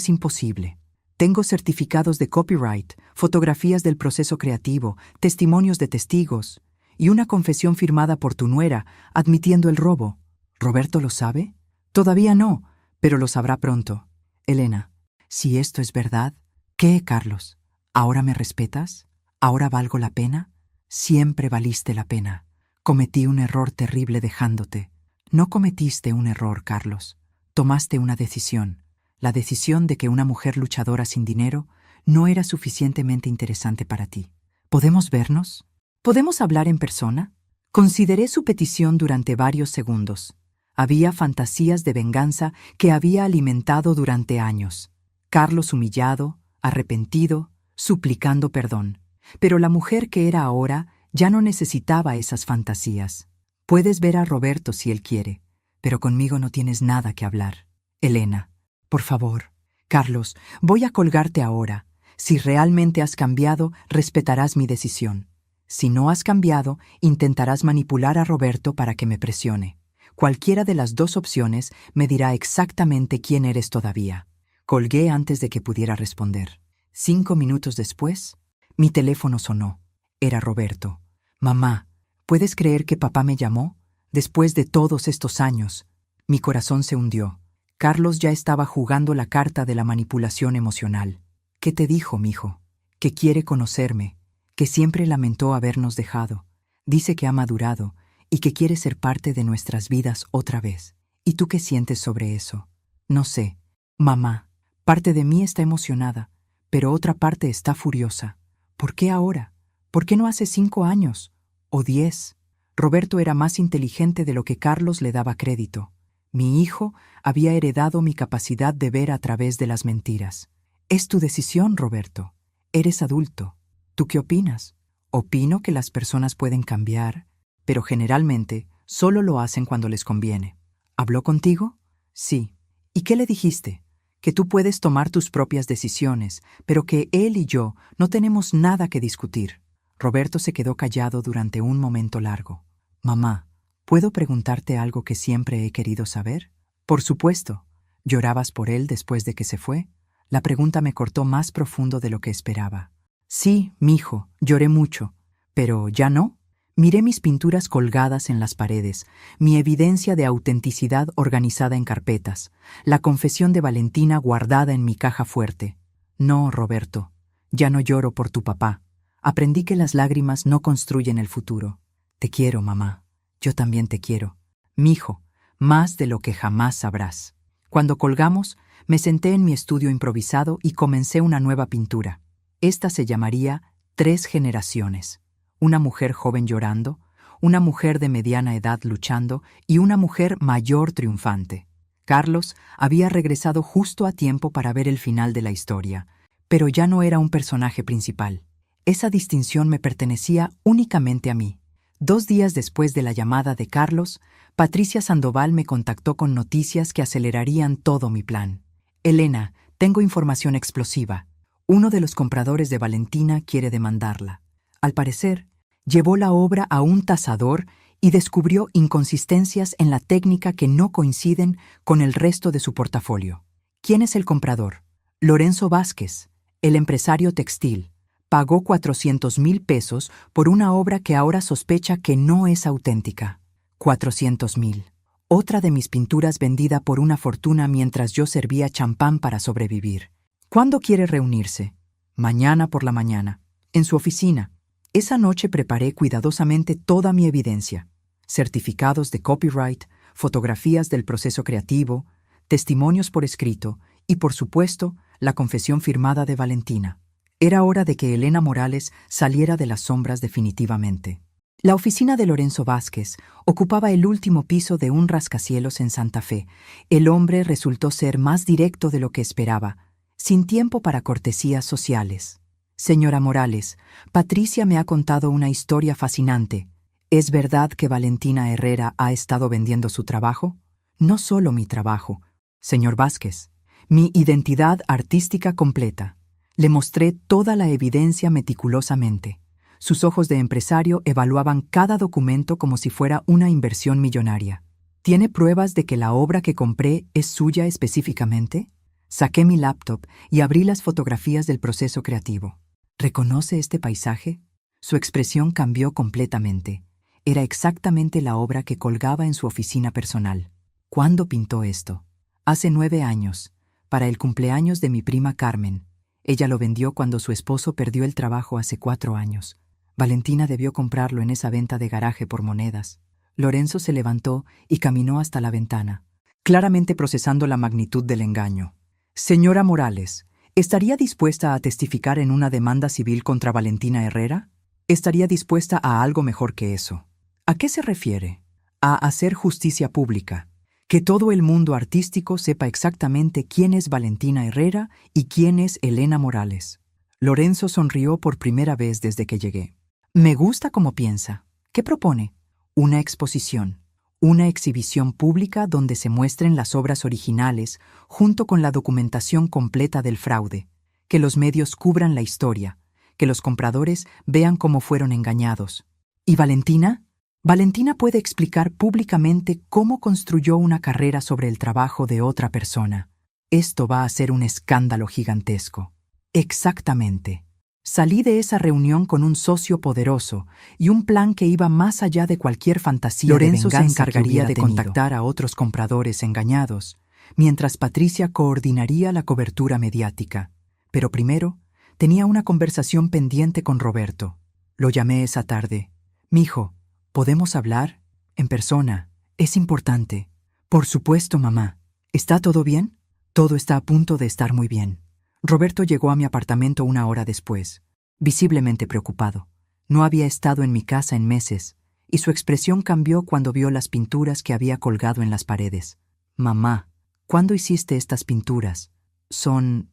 imposible. Tengo certificados de copyright, fotografías del proceso creativo, testimonios de testigos y una confesión firmada por tu nuera admitiendo el robo. ¿Roberto lo sabe? Todavía no, pero lo sabrá pronto. Elena, si esto es verdad, ¿qué, Carlos? ¿Ahora me respetas? ¿Ahora valgo la pena? Siempre valiste la pena. Cometí un error terrible dejándote. No cometiste un error, Carlos. Tomaste una decisión. La decisión de que una mujer luchadora sin dinero no era suficientemente interesante para ti. ¿Podemos vernos? ¿Podemos hablar en persona? Consideré su petición durante varios segundos. Había fantasías de venganza que había alimentado durante años. Carlos humillado, arrepentido, suplicando perdón. Pero la mujer que era ahora ya no necesitaba esas fantasías. Puedes ver a Roberto si él quiere, pero conmigo no tienes nada que hablar. Elena, por favor. Carlos, voy a colgarte ahora. Si realmente has cambiado, respetarás mi decisión. Si no has cambiado, intentarás manipular a Roberto para que me presione. Cualquiera de las dos opciones me dirá exactamente quién eres todavía. Colgué antes de que pudiera responder. 5 minutos después, mi teléfono sonó. Era Roberto. Mamá, ¿puedes creer que papá me llamó? Después de todos estos años. Mi corazón se hundió. Carlos ya estaba jugando la carta de la manipulación emocional. ¿Qué te dijo, mijo? Que quiere conocerme, que siempre lamentó habernos dejado. Dice que ha madurado y que quiere ser parte de nuestras vidas otra vez. ¿Y tú qué sientes sobre eso? No sé. Mamá, parte de mí está emocionada, pero otra parte está furiosa. ¿Por qué ahora? ¿Por qué no hace 5 años? ¿O 10? Roberto era más inteligente de lo que Carlos le daba crédito. Mi hijo había heredado mi capacidad de ver a través de las mentiras. Es tu decisión, Roberto. Eres adulto. ¿Tú qué opinas? Opino que las personas pueden cambiar, pero generalmente solo lo hacen cuando les conviene. ¿Habló contigo? Sí. ¿Y qué le dijiste? Que tú puedes tomar tus propias decisiones, pero que él y yo no tenemos nada que discutir. Roberto se quedó callado durante un momento largo. Mamá, ¿puedo preguntarte algo que siempre he querido saber? Por supuesto. ¿Llorabas por él después de que se fue? La pregunta me cortó más profundo de lo que esperaba. Sí, mijo, lloré mucho. ¿Pero ya no? Miré mis pinturas colgadas en las paredes, mi evidencia de autenticidad organizada en carpetas, la confesión de Valentina guardada en mi caja fuerte. No, Roberto, ya no lloro por tu papá. Aprendí que las lágrimas no construyen el futuro. Te quiero, mamá. Yo también te quiero. Mijo, más de lo que jamás sabrás. Cuando colgamos, me senté en mi estudio improvisado y comencé una nueva pintura. Esta se llamaría Tres generaciones. Una mujer joven llorando, una mujer de mediana edad luchando y una mujer mayor triunfante. Carlos había regresado justo a tiempo para ver el final de la historia, pero ya no era un personaje principal. Esa distinción me pertenecía únicamente a mí. 2 días después de la llamada de Carlos, Patricia Sandoval me contactó con noticias que acelerarían todo mi plan. Elena, tengo información explosiva. Uno de los compradores de Valentina quiere demandarla. Al parecer, llevó la obra a un tasador y descubrió inconsistencias en la técnica que no coinciden con el resto de su portafolio. ¿Quién es el comprador? Lorenzo Vázquez, el empresario textil. Pagó 400,000 pesos por una obra que ahora sospecha que no es auténtica. 400,000. Otra de mis pinturas vendida por una fortuna mientras yo servía champán para sobrevivir. ¿Cuándo quiere reunirse? Mañana por la mañana. En su oficina. Esa noche preparé cuidadosamente toda mi evidencia. Certificados de copyright, fotografías del proceso creativo, testimonios por escrito y, por supuesto, la confesión firmada de Valentina. Era hora de que Elena Morales saliera de las sombras definitivamente. La oficina de Lorenzo Vázquez ocupaba el último piso de un rascacielos en Santa Fe. El hombre resultó ser más directo de lo que esperaba, sin tiempo para cortesías sociales. Señora Morales, Patricia me ha contado una historia fascinante. ¿Es verdad que Valentina Herrera ha estado vendiendo su trabajo? No solo mi trabajo, señor Vázquez, mi identidad artística completa. Le mostré toda la evidencia meticulosamente. Sus ojos de empresario evaluaban cada documento como si fuera una inversión millonaria. ¿Tiene pruebas de que la obra que compré es suya específicamente? Saqué mi laptop y abrí las fotografías del proceso creativo. ¿Reconoce este paisaje? Su expresión cambió completamente. Era exactamente la obra que colgaba en su oficina personal. ¿Cuándo pintó esto? Hace 9 años, para el cumpleaños de mi prima Carmen. Ella lo vendió cuando su esposo perdió el trabajo hace 4 años. Valentina debió comprarlo en esa venta de garaje por monedas. Lorenzo se levantó y caminó hasta la ventana, claramente procesando la magnitud del engaño. Señora Morales, ¿estaría dispuesta a testificar en una demanda civil contra Valentina Herrera? ¿Estaría dispuesta a algo mejor que eso? ¿A qué se refiere? A hacer justicia pública. Que todo el mundo artístico sepa exactamente quién es Valentina Herrera y quién es Elena Morales. Lorenzo sonrió por primera vez desde que llegué. Me gusta cómo piensa. ¿Qué propone? Una exposición. Una exhibición pública donde se muestren las obras originales junto con la documentación completa del fraude. Que los medios cubran la historia. Que los compradores vean cómo fueron engañados. ¿Y Valentina? Valentina puede explicar públicamente cómo construyó una carrera sobre el trabajo de otra persona. Esto va a ser un escándalo gigantesco. Exactamente. Salí de esa reunión con un socio poderoso y un plan que iba más allá de cualquier fantasía de venganza. Lorenzo se encargaría de contactar a otros compradores engañados, mientras Patricia coordinaría la cobertura mediática. Pero primero, tenía una conversación pendiente con Roberto. Lo llamé esa tarde. Mijo, ¿podemos hablar? En persona. Es importante. Por supuesto, mamá. ¿Está todo bien? Todo está a punto de estar muy bien. Roberto llegó a mi apartamento 1 hora después, visiblemente preocupado. No había estado en mi casa en meses, y su expresión cambió cuando vio las pinturas que había colgado en las paredes. Mamá, ¿cuándo hiciste estas pinturas? Son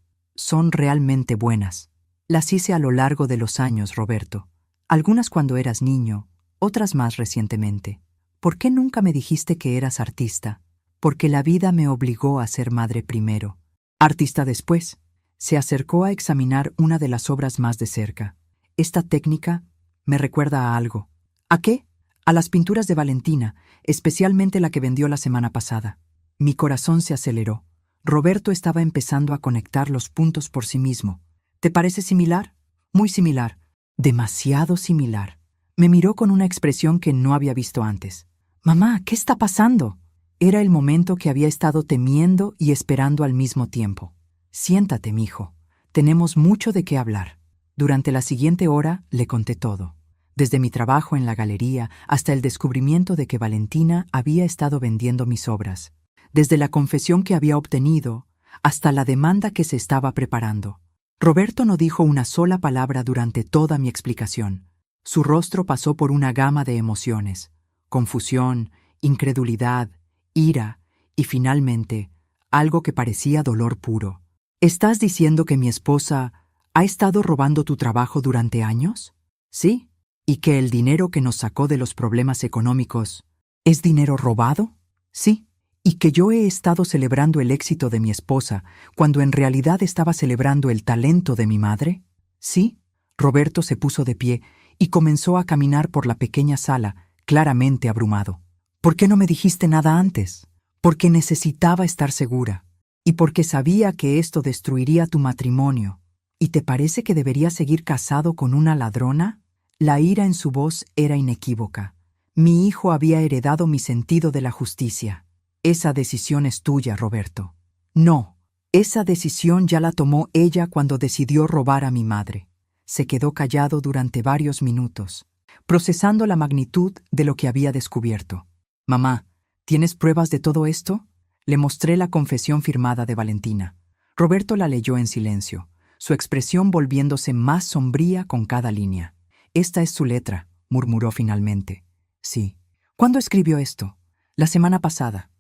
realmente buenas. Las hice a lo largo de los años, Roberto. Algunas cuando eras niño, otras más recientemente. ¿Por qué nunca me dijiste que eras artista? Porque la vida me obligó a ser madre primero. Artista después. Se acercó a examinar una de las obras más de cerca. Esta técnica, Me recuerda a algo. ¿A qué? A las pinturas de Valentina, especialmente la que vendió la semana pasada. Mi corazón se aceleró. Roberto estaba empezando a conectar los puntos por sí mismo. ¿Te parece similar? Muy similar. Demasiado similar. Me miró con una expresión que no había visto antes. Mamá, ¿qué está pasando? Era el momento que había estado temiendo y esperando al mismo tiempo. Siéntate, mijo. Tenemos mucho de qué hablar. Durante la siguiente hora le conté todo. Desde mi trabajo en la galería hasta el descubrimiento de que Valentina había estado vendiendo mis obras. Desde la confesión que había obtenido hasta la demanda que se estaba preparando. Roberto no dijo una sola palabra durante toda mi explicación. Su rostro pasó por una gama de emociones: confusión, incredulidad, ira y finalmente algo que parecía dolor puro. ¿Estás diciendo que mi esposa ha estado robando tu trabajo durante años? Sí. ¿Y que el dinero que nos sacó de los problemas económicos es dinero robado? Sí. ¿Y que yo he estado celebrando el éxito de mi esposa cuando en realidad estaba celebrando el talento de mi madre? Sí. Roberto se puso de pie y comenzó a caminar por la pequeña sala, claramente abrumado. ¿Por qué no me dijiste nada antes? Porque necesitaba estar segura. Y porque sabía que esto destruiría tu matrimonio. ¿Y te parece que debería seguir casado con una ladrona? La ira en su voz era inequívoca. Mi hijo había heredado mi sentido de la justicia. Esa decisión es tuya, Roberto. No, esa decisión ya la tomó ella cuando decidió robar a mi madre. Se quedó callado durante varios minutos, procesando la magnitud de lo que había descubierto. Mamá, ¿tienes pruebas de todo esto? Le mostré la confesión firmada de Valentina. Roberto la leyó en silencio, su expresión volviéndose más sombría con cada línea. Esta es su letra, murmuró finalmente. Sí. ¿Cuándo escribió esto? La semana pasada.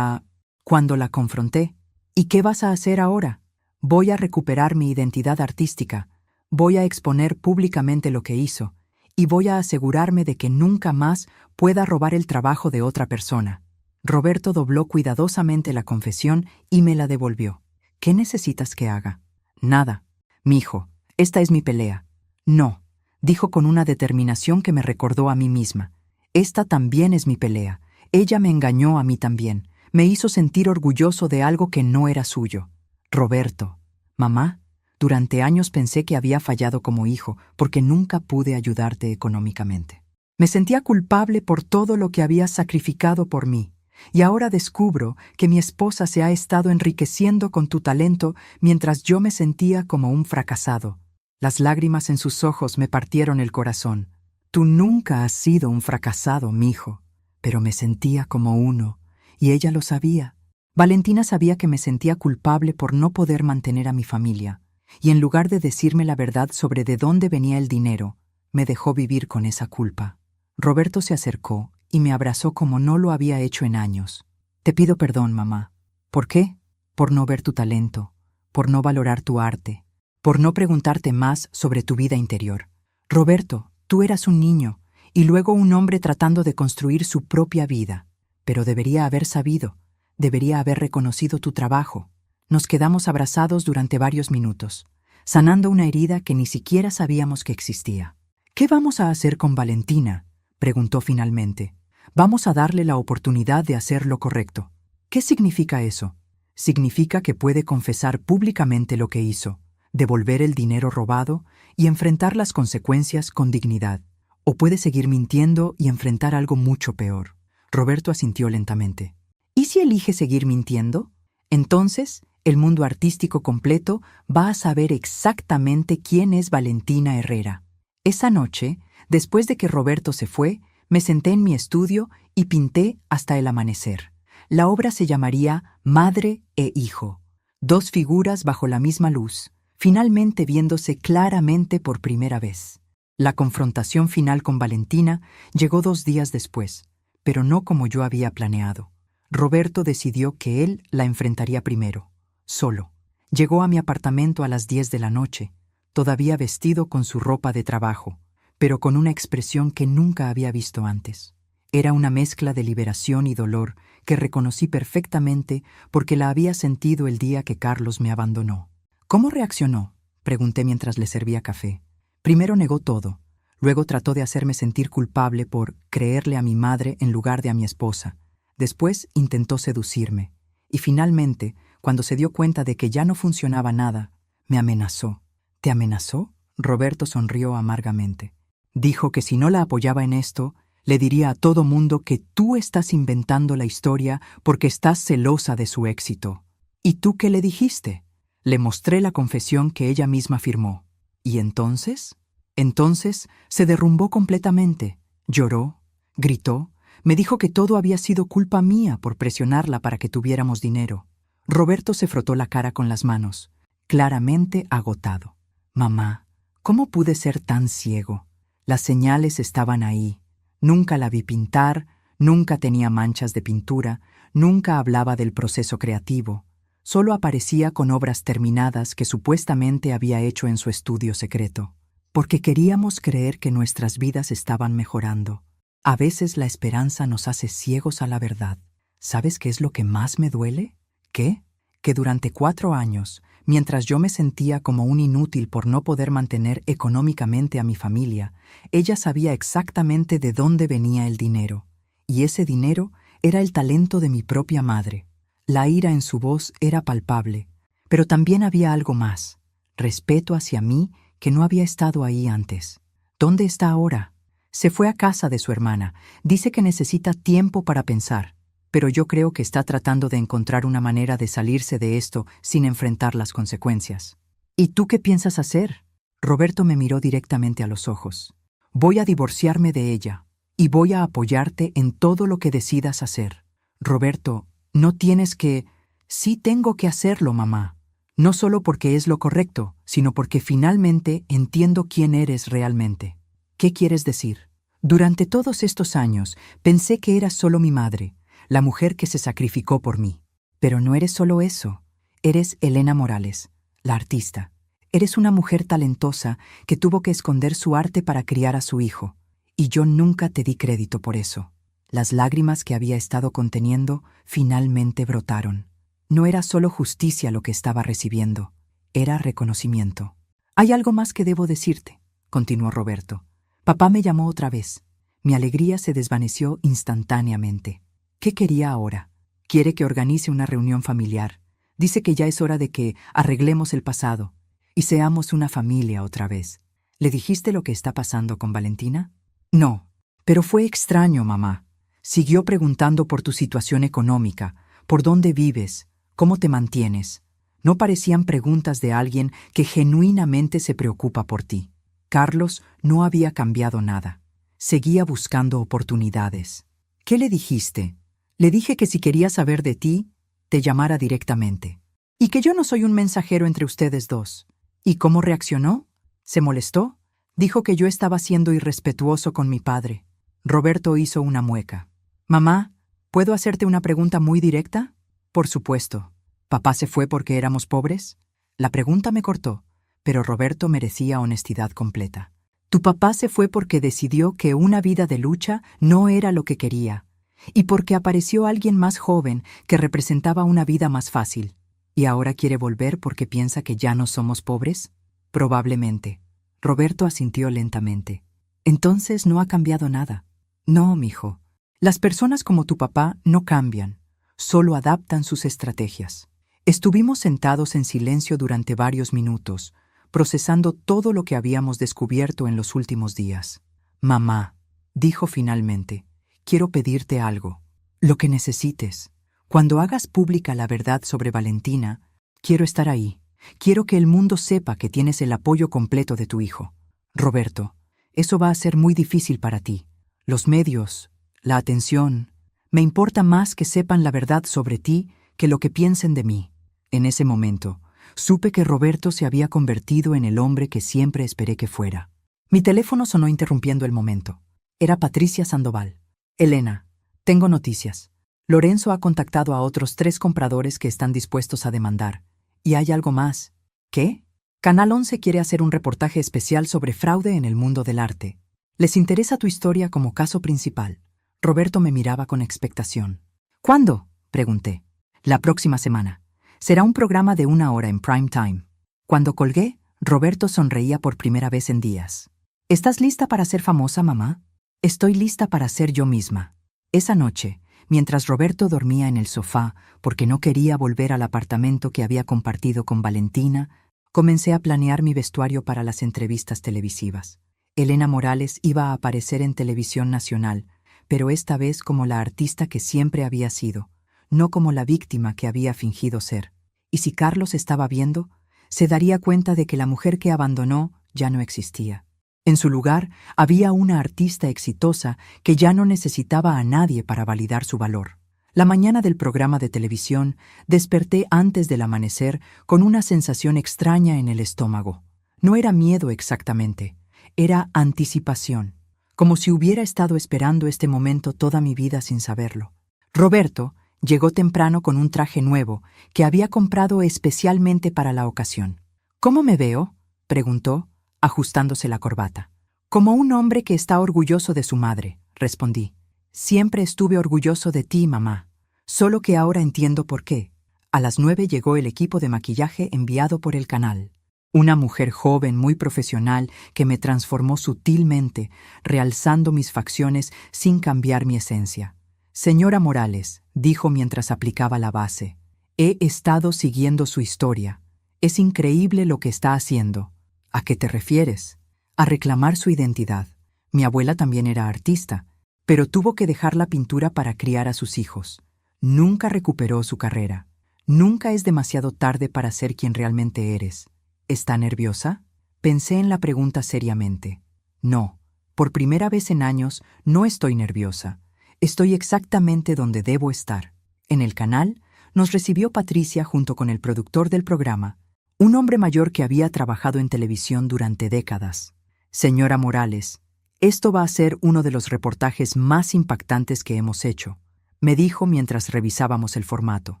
Cuando la confronté. ¿Y qué vas a hacer ahora? Voy a recuperar mi identidad artística. Voy a exponer públicamente lo que hizo. Y voy a asegurarme de que nunca más pueda robar el trabajo de otra persona. Roberto dobló cuidadosamente la confesión y me la devolvió. ¿Qué necesitas que haga? Nada. Mijo, esta es mi pelea. No, dijo con una determinación que me recordó a mí misma. Esta también es mi pelea. Ella me engañó a mí también. Me hizo sentir orgulloso de algo que no era suyo. Roberto, mamá, durante años pensé que había fallado como hijo porque nunca pude ayudarte económicamente. Me sentía culpable por todo lo que habías sacrificado por mí. Y ahora descubro que mi esposa se ha estado enriqueciendo con tu talento mientras yo me sentía como un fracasado. Las lágrimas en sus ojos me partieron el corazón. Tú nunca has sido un fracasado, mijo, pero me sentía como uno, y ella lo sabía. Valentina sabía que me sentía culpable por no poder mantener a mi familia, y en lugar de decirme la verdad sobre de dónde venía el dinero, me dejó vivir con esa culpa. Roberto se acercó y me abrazó como no lo había hecho en años. Te pido perdón, mamá. ¿Por qué? Por no ver tu talento, por no valorar tu arte, por no preguntarte más sobre tu vida interior. Roberto, tú eras un niño y luego un hombre tratando de construir su propia vida, pero debería haber sabido, debería haber reconocido tu trabajo. Nos quedamos abrazados durante varios minutos, sanando una herida que ni siquiera sabíamos que existía. ¿Qué vamos a hacer con Valentina?, preguntó finalmente. Vamos a darle la oportunidad de hacer lo correcto. ¿Qué significa eso? Significa que puede confesar públicamente lo que hizo, devolver el dinero robado y enfrentar las consecuencias con dignidad. O puede seguir mintiendo y enfrentar algo mucho peor. Roberto asintió lentamente. ¿Y si elige seguir mintiendo? Entonces, el mundo artístico completo va a saber exactamente quién es Valentina Herrera. Esa noche, después de que Roberto se fue, me senté en mi estudio y pinté hasta el amanecer. La obra se llamaría Madre e Hijo, dos figuras bajo la misma luz, finalmente viéndose claramente por primera vez. La confrontación final con Valentina llegó 2 días después, pero no como yo había planeado. Roberto decidió que él la enfrentaría primero, solo. Llegó a mi apartamento a las 10 de la noche, todavía vestido con su ropa de trabajo, pero con una expresión que nunca había visto antes. Era una mezcla de liberación y dolor que reconocí perfectamente porque la había sentido el día que Carlos me abandonó. ¿Cómo reaccionó?, pregunté mientras le servía café. Primero negó todo, Luego trató de hacerme sentir culpable por creerle a mi madre en lugar de a mi esposa. Después intentó seducirme. Y finalmente, cuando se dio cuenta de que ya no funcionaba nada, me amenazó. ¿Te amenazó? Roberto sonrió amargamente. Dijo que si no la apoyaba en esto, le diría a todo mundo que tú estás inventando la historia porque estás celosa de su éxito. ¿Y tú qué le dijiste? Le mostré la confesión que ella misma firmó. ¿Y entonces? Entonces se derrumbó completamente. Lloró, gritó, me dijo que todo había sido culpa mía por presionarla para que tuviéramos dinero. Roberto se frotó la cara con las manos, claramente agotado. Mamá, ¿cómo pude ser tan ciego? Las señales estaban ahí. Nunca la vi pintar, nunca tenía manchas de pintura, nunca hablaba del proceso creativo. Solo aparecía con obras terminadas que supuestamente había hecho en su estudio secreto. Porque queríamos creer que nuestras vidas estaban mejorando. A veces la esperanza nos hace ciegos a la verdad. ¿Sabes qué es lo que más me duele? ¿Qué? Que durante 4 años, mientras yo me sentía como un inútil por no poder mantener económicamente a mi familia, ella sabía exactamente de dónde venía el dinero. Y ese dinero era el talento de mi propia madre. La ira en su voz era palpable, pero también había algo más, respeto hacia mí que no había estado ahí antes. ¿Dónde está ahora? Se fue a casa de su hermana. Dice que necesita tiempo para pensar, pero yo creo que está tratando de encontrar una manera de salirse de esto sin enfrentar las consecuencias. ¿Y tú qué piensas hacer? Roberto me miró directamente a los ojos. Voy a divorciarme de ella y voy a apoyarte en todo lo que decidas hacer. Roberto, no tienes que... Sí tengo que hacerlo, mamá. No solo porque es lo correcto, sino porque finalmente entiendo quién eres realmente. ¿Qué quieres decir? Durante todos estos años pensé que eras solo mi madre, la mujer que se sacrificó por mí. Pero no eres solo eso. Eres Elena Morales, la artista. Eres una mujer talentosa que tuvo que esconder su arte para criar a su hijo. Y yo nunca te di crédito por eso. Las lágrimas que había estado conteniendo finalmente brotaron. No era solo justicia lo que estaba recibiendo, era reconocimiento. «Hay algo más que debo decirte», continuó Roberto. «Papá me llamó otra vez. Mi alegría se desvaneció instantáneamente. ¿Qué quería ahora? Quiere que organice una reunión familiar. Dice que ya es hora de que arreglemos el pasado y seamos una familia otra vez. ¿Le dijiste lo que está pasando con Valentina?» «No, pero fue extraño, mamá. Siguió preguntando por tu situación económica, por dónde vives, cómo te mantienes. No parecían preguntas de alguien que genuinamente se preocupa por ti. Carlos no había cambiado nada. Seguía buscando oportunidades. ¿Qué le dijiste?» «Le dije que si quería saber de ti, te llamara directamente. Y que yo no soy un mensajero entre ustedes dos». ¿Y cómo reaccionó? ¿Se molestó? Dijo que yo estaba siendo irrespetuoso con mi padre. Roberto hizo una mueca. «Mamá, ¿puedo hacerte una pregunta muy directa?» «Por supuesto. ¿Papá se fue porque éramos pobres?» La pregunta me cortó, pero Roberto merecía honestidad completa. «Tu papá se fue porque decidió que una vida de lucha no era lo que quería, y porque apareció alguien más joven que representaba una vida más fácil. ¿Y ahora quiere volver porque piensa que ya no somos pobres?» «Probablemente». Roberto asintió lentamente. «Entonces no ha cambiado nada». «No, mijo. Las personas como tu papá no cambian, solo adaptan sus estrategias». Estuvimos sentados en silencio durante varios minutos, procesando todo lo que habíamos descubierto en los últimos días. «Mamá», dijo finalmente, «quiero pedirte algo, lo que necesites. Cuando hagas pública la verdad sobre Valentina, quiero estar ahí. Quiero que el mundo sepa que tienes el apoyo completo de tu hijo. Roberto, eso va a ser muy difícil para ti. Los medios, la atención, me importa más que sepan la verdad sobre ti que lo que piensen de mí». En ese momento, supe que Roberto se había convertido en el hombre que siempre esperé que fuera. Mi teléfono sonó interrumpiendo el momento. Era Patricia Sandoval. «Elena, tengo noticias. Lorenzo ha contactado a otros 3 compradores que están dispuestos a demandar. Y hay algo más». «¿Qué?» «Canal 11 quiere hacer un reportaje especial sobre fraude en el mundo del arte. Les interesa tu historia como caso principal». Roberto me miraba con expectación. «¿Cuándo?», pregunté. «La próxima semana. Será un programa de 1 hora en prime time». Cuando colgué, Roberto sonreía por primera vez en días. ¿Estás lista para ser famosa, mamá? Estoy lista para ser yo misma. Esa noche, mientras Roberto dormía en el sofá porque no quería volver al apartamento que había compartido con Valentina, comencé a planear mi vestuario para las entrevistas televisivas. Elena Morales iba a aparecer en televisión nacional, pero esta vez como la artista que siempre había sido, no como la víctima que había fingido ser. Y si Carlos estaba viendo, se daría cuenta de que la mujer que abandonó ya no existía. En su lugar, había una artista exitosa que ya no necesitaba a nadie para validar su valor. La mañana del programa de televisión desperté antes del amanecer con una sensación extraña en el estómago. No era miedo exactamente, era anticipación, como si hubiera estado esperando este momento toda mi vida sin saberlo. Roberto llegó temprano con un traje nuevo que había comprado especialmente para la ocasión. ¿Cómo me veo?, preguntó, ajustándose la corbata. Como un hombre que está orgulloso de su madre, respondí. Siempre estuve orgulloso de ti, mamá. Solo que ahora entiendo por qué. A las 9 llegó el equipo de maquillaje enviado por el canal. Una mujer joven, muy profesional, que me transformó sutilmente, realzando mis facciones sin cambiar mi esencia. Señora Morales, dijo mientras aplicaba la base, he estado siguiendo su historia. Es increíble lo que está haciendo. ¿A qué te refieres? A reclamar su identidad. Mi abuela también era artista, pero tuvo que dejar la pintura para criar a sus hijos. Nunca recuperó su carrera. Nunca es demasiado tarde para ser quien realmente eres. ¿Está nerviosa? Pensé en la pregunta seriamente. No, por primera vez en años no estoy nerviosa. Estoy exactamente donde debo estar. En el canal nos recibió Patricia junto con el productor del programa, un hombre mayor que había trabajado en televisión durante décadas. Señora Morales, esto va a ser uno de los reportajes más impactantes que hemos hecho, me dijo mientras revisábamos el formato.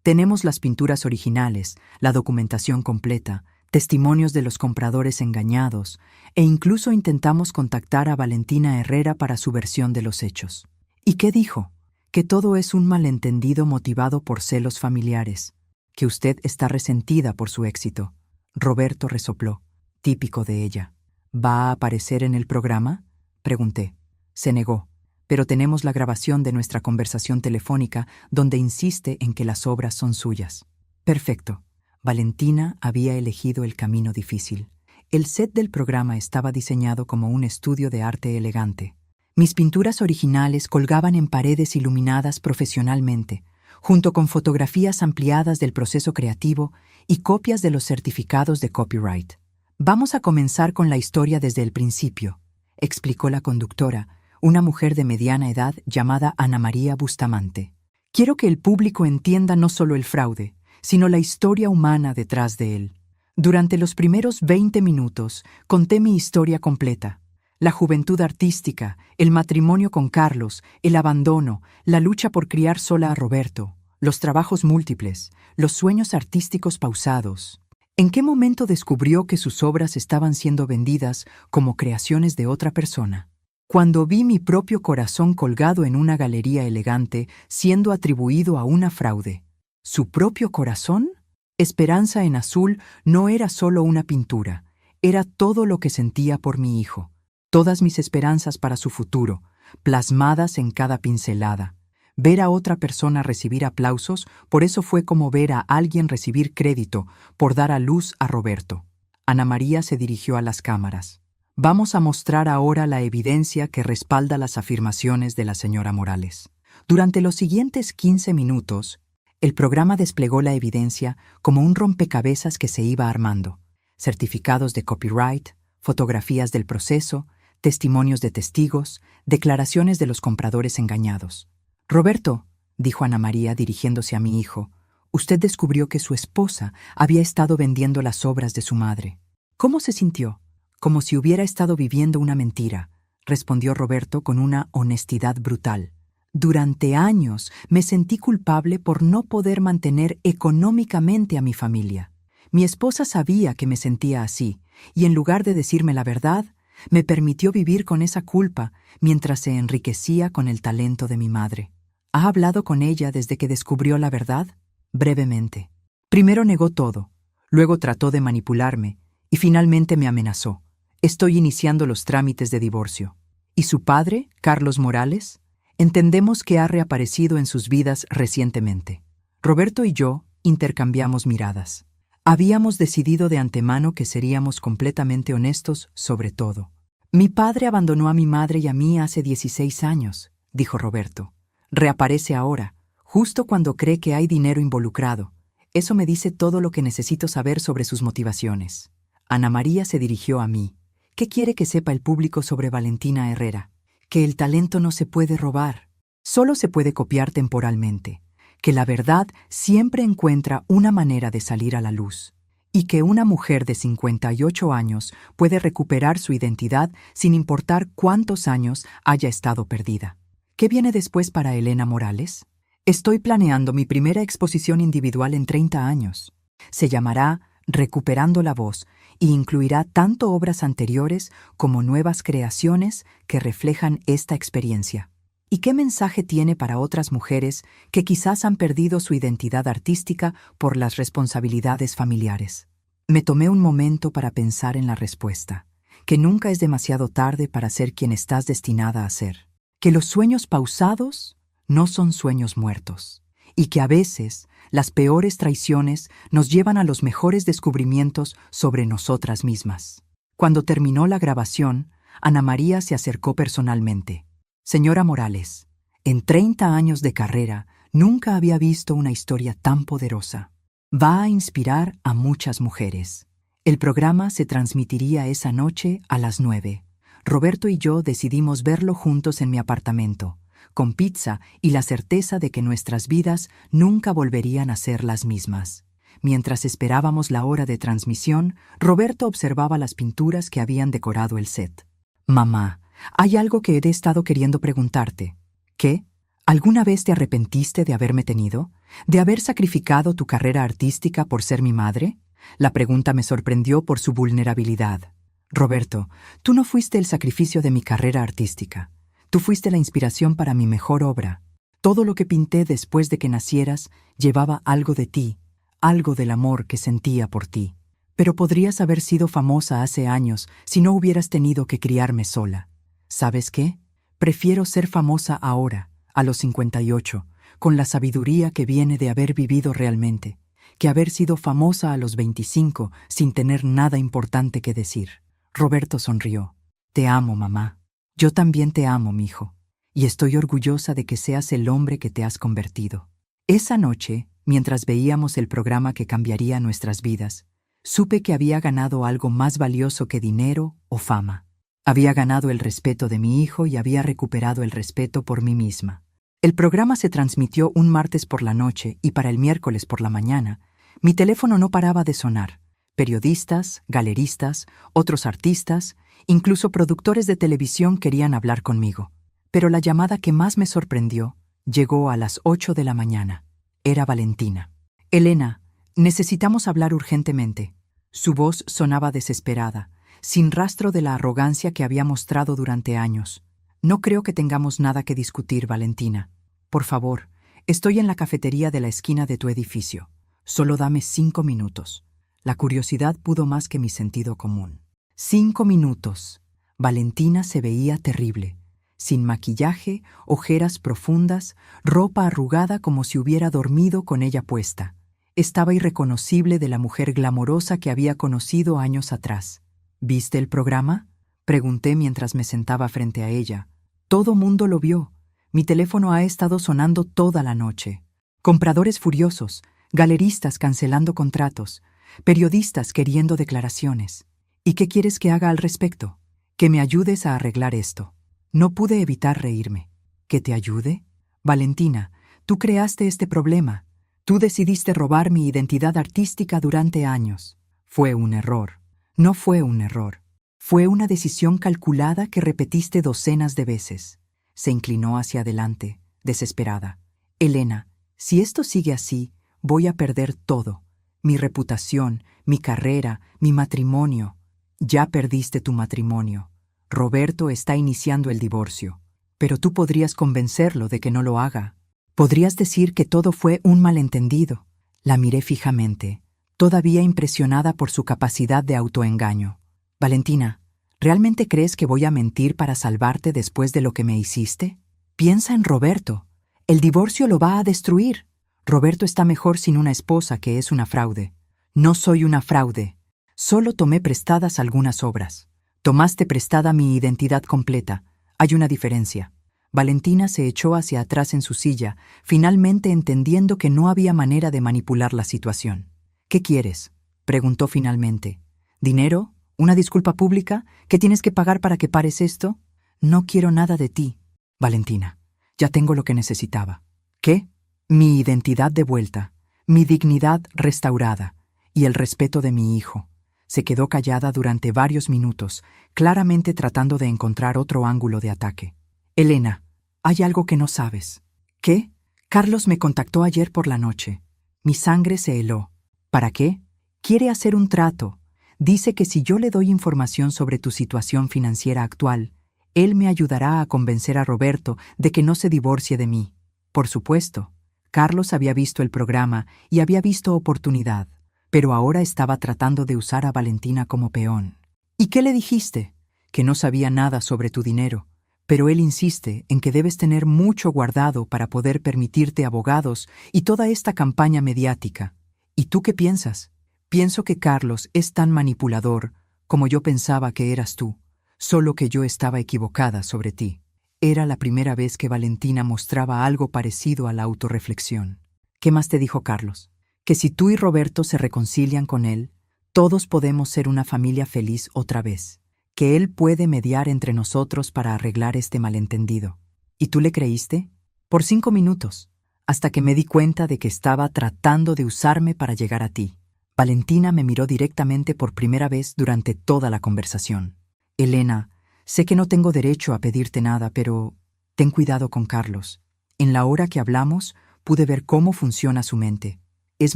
Tenemos las pinturas originales, la documentación completa, testimonios de los compradores engañados, e incluso intentamos contactar a Valentina Herrera para su versión de los hechos. ¿Y qué dijo? Que todo es un malentendido motivado por celos familiares, que usted está resentida por su éxito. Roberto resopló, típico de ella. ¿Va a aparecer en el programa?, pregunté. Se negó, pero tenemos la grabación de nuestra conversación telefónica donde insiste en que las obras son suyas. Perfecto. Valentina había elegido el camino difícil. El set del programa estaba diseñado como un estudio de arte elegante. Mis pinturas originales colgaban en paredes iluminadas profesionalmente, junto con fotografías ampliadas del proceso creativo y copias de los certificados de copyright. Vamos a comenzar con la historia desde el principio, explicó la conductora, una mujer de mediana edad llamada Ana María Bustamante. Quiero que el público entienda no solo el fraude, sino la historia humana detrás de él. Durante los primeros 20 minutos conté mi historia completa. La juventud artística, el matrimonio con Carlos, el abandono, la lucha por criar sola a Roberto, los trabajos múltiples, los sueños artísticos pausados. ¿En qué momento descubrió que sus obras estaban siendo vendidas como creaciones de otra persona? Cuando vi mi propio corazón colgado en una galería elegante, siendo atribuido a una fraude. ¿Su propio corazón? Esperanza en azul no era solo una pintura, era todo lo que sentía por mi hijo. Todas mis esperanzas para su futuro, plasmadas en cada pincelada. Ver a otra persona recibir aplausos, por eso fue como ver a alguien recibir crédito por dar a luz a Roberto. Ana María se dirigió a las cámaras. Vamos a mostrar ahora la evidencia que respalda las afirmaciones de la señora Morales. Durante los siguientes 15 minutos, el programa desplegó la evidencia como un rompecabezas que se iba armando. Certificados de copyright, fotografías del proceso, testimonios de testigos, declaraciones de los compradores engañados. Roberto, dijo Ana María dirigiéndose a mi hijo, usted descubrió que su esposa había estado vendiendo las obras de su madre. ¿Cómo se sintió? Como si hubiera estado viviendo una mentira, respondió Roberto con una honestidad brutal. Durante años me sentí culpable por no poder mantener económicamente a mi familia. Mi esposa sabía que me sentía así, y en lugar de decirme la verdad, me permitió vivir con esa culpa mientras se enriquecía con el talento de mi madre. ¿Ha hablado con ella desde que descubrió la verdad? Brevemente. Primero negó todo, luego trató de manipularme y finalmente me amenazó. Estoy iniciando los trámites de divorcio. ¿Y su padre, Carlos Morales? Entendemos que ha reaparecido en sus vidas recientemente. Roberto y yo intercambiamos miradas. Habíamos decidido de antemano que seríamos completamente honestos sobre todo. Mi padre abandonó a mi madre y a mí hace 16 años, dijo Roberto. Reaparece ahora, justo cuando cree que hay dinero involucrado. Eso me dice todo lo que necesito saber sobre sus motivaciones. Ana María se dirigió a mí. ¿Qué quiere que sepa el público sobre Valentina Herrera? Que el talento no se puede robar, solo se puede copiar temporalmente. Que la verdad siempre encuentra una manera de salir a la luz. Y que una mujer de 58 años puede recuperar su identidad sin importar cuántos años haya estado perdida. ¿Qué viene después para Elena Morales? Estoy planeando mi primera exposición individual en 30 años. Se llamará Recuperando la Voz y incluirá tanto obras anteriores como nuevas creaciones que reflejan esta experiencia. ¿Y qué mensaje tiene para otras mujeres que quizás han perdido su identidad artística por las responsabilidades familiares? Me tomé un momento para pensar en la respuesta, que nunca es demasiado tarde para ser quien estás destinada a ser, que los sueños pausados no son sueños muertos, y que a veces las peores traiciones nos llevan a los mejores descubrimientos sobre nosotras mismas. Cuando terminó la grabación, Ana María se acercó personalmente. Señora Morales, en 30 años de carrera nunca había visto una historia tan poderosa. Va a inspirar a muchas mujeres. El programa se transmitiría esa noche a las 9. Roberto y yo decidimos verlo juntos en mi apartamento, con pizza y la certeza de que nuestras vidas nunca volverían a ser las mismas. Mientras esperábamos la hora de transmisión, Roberto observaba las pinturas que habían decorado el set. Mamá, hay algo que he estado queriendo preguntarte. ¿Qué? ¿Alguna vez te arrepentiste de haberme tenido? ¿De haber sacrificado tu carrera artística por ser mi madre? La pregunta me sorprendió por su vulnerabilidad. Roberto, tú no fuiste el sacrificio de mi carrera artística. Tú fuiste la inspiración para mi mejor obra. Todo lo que pinté después de que nacieras llevaba algo de ti, algo del amor que sentía por ti. Pero podrías haber sido famosa hace años si no hubieras tenido que criarme sola. ¿Sabes qué? Prefiero ser famosa ahora, a los 58, con la sabiduría que viene de haber vivido realmente, que haber sido famosa a los 25 sin tener nada importante que decir. Roberto sonrió. Te amo, mamá. Yo también te amo, mijo, y estoy orgullosa de que seas el hombre que te has convertido. Esa noche, mientras veíamos el programa que cambiaría nuestras vidas, supe que había ganado algo más valioso que dinero o fama. Había ganado el respeto de mi hijo y había recuperado el respeto por mí misma. El programa se transmitió un martes por la noche y para el miércoles por la mañana, mi teléfono no paraba de sonar. Periodistas, galeristas, otros artistas, incluso productores de televisión querían hablar conmigo. Pero la llamada que más me sorprendió llegó a las 8 de la mañana. Era Valentina. Elena, necesitamos hablar urgentemente. Su voz sonaba desesperada, sin rastro de la arrogancia que había mostrado durante años. No creo que tengamos nada que discutir, Valentina. Por favor, estoy en la cafetería de la esquina de tu edificio. Solo dame 5 minutos. La curiosidad pudo más que mi sentido común. 5 minutos. Valentina se veía terrible. Sin maquillaje, ojeras profundas, ropa arrugada como si hubiera dormido con ella puesta. Estaba irreconocible de la mujer glamorosa que había conocido años atrás. ¿Viste el programa? Pregunté mientras me sentaba frente a ella. Todo mundo lo vio. Mi teléfono ha estado sonando toda la noche. Compradores furiosos, galeristas cancelando contratos, periodistas queriendo declaraciones. ¿Y qué quieres que haga al respecto? Que me ayudes a arreglar esto. No pude evitar reírme. ¿Que te ayude? Valentina, tú creaste este problema. Tú decidiste robar mi identidad artística durante años. Fue un error. No fue un error. Fue una decisión calculada que repetiste docenas de veces. Se inclinó hacia adelante, desesperada. Elena, si esto sigue así, voy a perder todo. Mi reputación, mi carrera, mi matrimonio. Ya perdiste tu matrimonio. Roberto está iniciando el divorcio. Pero tú podrías convencerlo de que no lo haga. Podrías decir que todo fue un malentendido. La miré fijamente, todavía impresionada por su capacidad de autoengaño. Valentina, ¿Realmente crees que voy a mentir para salvarte después de lo que me hiciste? Piensa en Roberto. El divorcio lo va a destruir. Roberto está mejor sin una esposa que es una fraude. No soy una fraude. Solo tomé prestadas algunas obras. Tomaste prestada mi identidad completa. Hay una diferencia. Valentina se echó hacia atrás en su silla, finalmente entendiendo que no había manera de manipular la situación. ¿Qué quieres?, preguntó finalmente. ¿Dinero? ¿Una disculpa pública? ¿Qué tienes que pagar para que pares esto? No quiero nada de ti, Valentina. Ya tengo lo que necesitaba. ¿Qué? Mi identidad de vuelta, mi dignidad restaurada y el respeto de mi hijo. Se quedó callada durante varios minutos, claramente tratando de encontrar otro ángulo de ataque. Elena, hay algo que no sabes. ¿Qué? Carlos me contactó ayer por la noche. Mi sangre se heló. ¿Para qué? Quiere hacer un trato. Dice que si yo le doy información sobre tu situación financiera actual, él me ayudará a convencer a Roberto de que no se divorcie de mí. Por supuesto, Carlos había visto el programa y había visto oportunidad, pero ahora estaba tratando de usar a Valentina como peón. ¿Y qué le dijiste? Que no sabía nada sobre tu dinero, pero él insiste en que debes tener mucho guardado para poder permitirte abogados y toda esta campaña mediática. ¿Y tú qué piensas? Pienso que Carlos es tan manipulador como yo pensaba que eras tú, solo que yo estaba equivocada sobre ti. Era la primera vez que Valentina mostraba algo parecido a la autorreflexión. ¿Qué más te dijo Carlos? Que si tú y Roberto se reconcilian con él, todos podemos ser una familia feliz otra vez, que él puede mediar entre nosotros para arreglar este malentendido. ¿Y tú le creíste? Por 5 minutos, hasta que me di cuenta de que estaba tratando de usarme para llegar a ti. Valentina me miró directamente por primera vez durante toda la conversación. Elena, sé que no tengo derecho a pedirte nada, pero ten cuidado con Carlos. En la hora que hablamos, pude ver cómo funciona su mente. Es